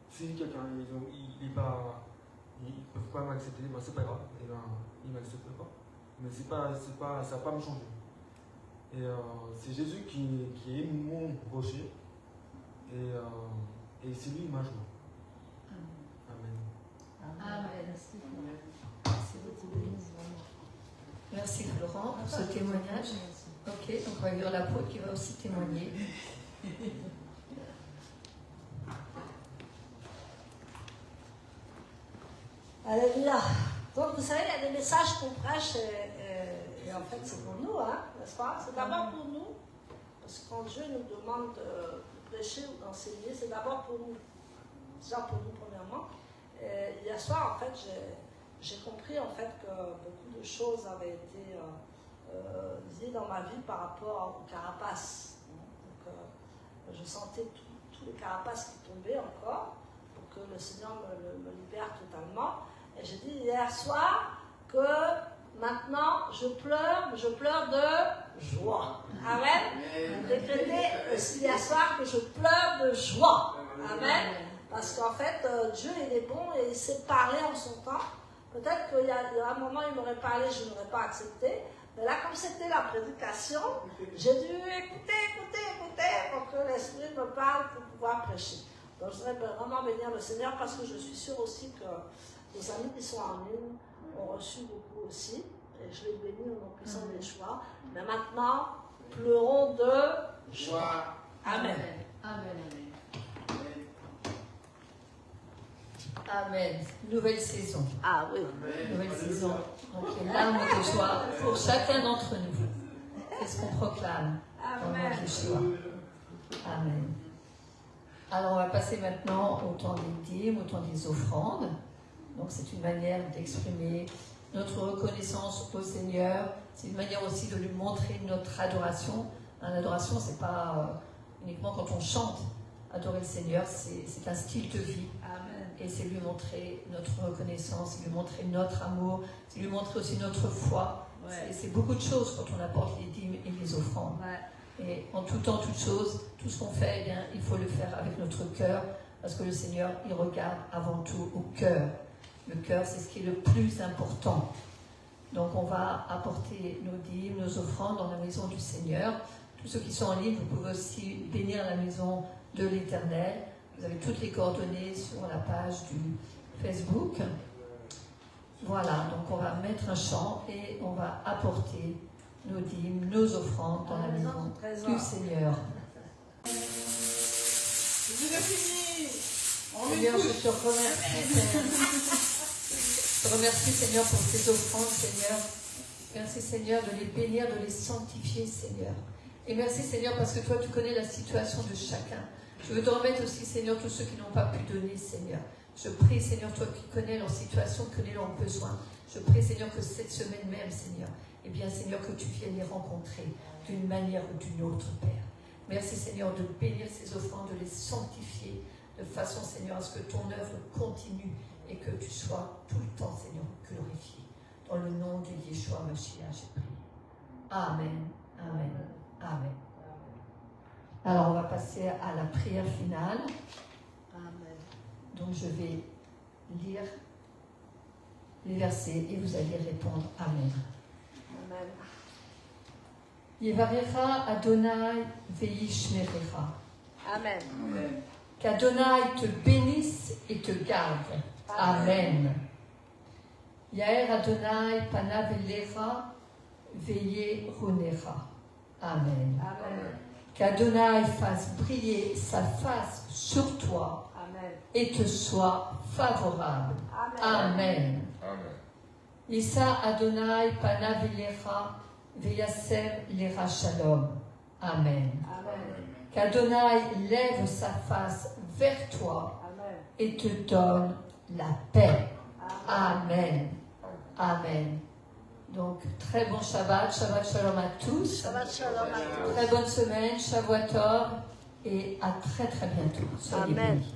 si quelqu'un, ils ne peuvent pas m'accepter, ben c'est pas grave. Et ben, ils ne m'acceptent pas. Mais ça va pas me changer. Et c'est Jésus qui est mon rocher. Et c'est lui ma joie. Amen. Amen. Merci beaucoup. Merci Florent pour ce témoignage. Ok, donc on va lire l'apôtre qui va aussi témoigner. Alléluia. Donc vous savez, il y a des messages qu'on prêche et en fait c'est pour nous, hein, n'est-ce pas? C'est d'abord pour nous, parce que quand Dieu nous demande de prêcher ou d'enseigner, c'est d'abord pour nous. Déjà pour nous premièrement. Et hier soir, en fait, j'ai compris en fait que beaucoup de choses avaient été dites dans ma vie par rapport aux carapaces. Donc, je sentais tous les carapaces qui tombaient encore pour que le Seigneur me libère totalement. Et j'ai dit hier soir que maintenant je pleure de joie. Amen. J'ai décrété hier soir que je pleure de joie. Amen. Parce qu'en fait, Dieu il est bon et il sait parler en son temps. Peut-être qu'il y a un moment il m'aurait parlé, je n'aurais pas accepté. Mais là, comme c'était la prédication, j'ai dû écouter pour que l'Esprit me parle pour pouvoir prêcher. Donc je voudrais vraiment bénir le Seigneur parce que je suis sûre aussi que les amis qui sont en ligne ont reçu beaucoup aussi. Et je les bénis au nom puissant des choix. Mais maintenant, pleurons de joie. Amen. Amen. Amen. Nouvelle saison. Ah oui. Nouvelle saison. Donc, une larme de joie pour chacun d'entre nous. Qu'est-ce qu'on proclame? Amen. Amen. Alors, on va passer maintenant au temps des dîmes, au temps des offrandes. Donc, c'est une manière d'exprimer notre reconnaissance au Seigneur. C'est une manière aussi de lui montrer notre adoration. L'adoration, c'est pas uniquement quand on chante. Adorer le Seigneur, c'est un style de vie. Amen. Et c'est lui montrer notre reconnaissance, c'est lui montrer notre amour, c'est lui montrer aussi notre foi. Ouais. C'est beaucoup de choses quand on apporte les dîmes et les offrandes. Ouais. Et en tout temps, toute chose, tout ce qu'on fait, eh bien, il faut le faire avec notre cœur, parce que le Seigneur, il regarde avant tout au cœur. Le cœur, c'est ce qui est le plus important. Donc on va apporter nos dîmes, nos offrandes dans la maison du Seigneur. Tous ceux qui sont en ligne, vous pouvez aussi bénir la maison de l'Éternel. Vous avez toutes les coordonnées sur la page du Facebook. Voilà, donc on va mettre un chant et on va apporter nos dîmes, nos offrandes dans la maison du Seigneur. Seigneur, je te remercie, Seigneur. Je te remercie, Seigneur, pour ces offrandes, Seigneur. Merci, Seigneur, de les bénir, de les sanctifier, Seigneur. Et merci, Seigneur, parce que toi, tu connais la situation de chacun. Je veux te remettre aussi, Seigneur, tous ceux qui n'ont pas pu donner, Seigneur. Je prie, Seigneur, toi qui connais leur situation, qui connais leurs besoins. Je prie, Seigneur, que cette semaine même, Seigneur, eh bien, Seigneur, que tu viennes les rencontrer d'une manière ou d'une autre, Père. Merci, Seigneur, de bénir ces offrandes, de les sanctifier, de façon, Seigneur, à ce que ton œuvre continue et que tu sois tout le temps, Seigneur, glorifié. Dans le nom de Yeshua Mashiach, j'ai prié. Amen, amen, amen. Alors, on va passer à la prière finale. Amen. Donc, je vais lire les versets et vous allez répondre Amen. Amen. Yevarecha Adonai veishmerecha. Amen. Amen. Qu'Adonai te bénisse et te garde. Amen. Yair Adonai panav elecha veyeronecha. Amen. Amen. Qu'Adonai fasse briller sa face sur toi et te soit favorable. Amen. Issa Adonai panav elecha veyasem lera shalom. Amen. Qu'Adonai lève sa face vers toi et te donne la paix. Amen. Amen. Donc, très bon Shabbat. Shabbat Shalom à tous. Shabbat Shalom à tous. Très bonne semaine. Shavuot Tov. Et à très très bientôt. Soyez Amen. bénis.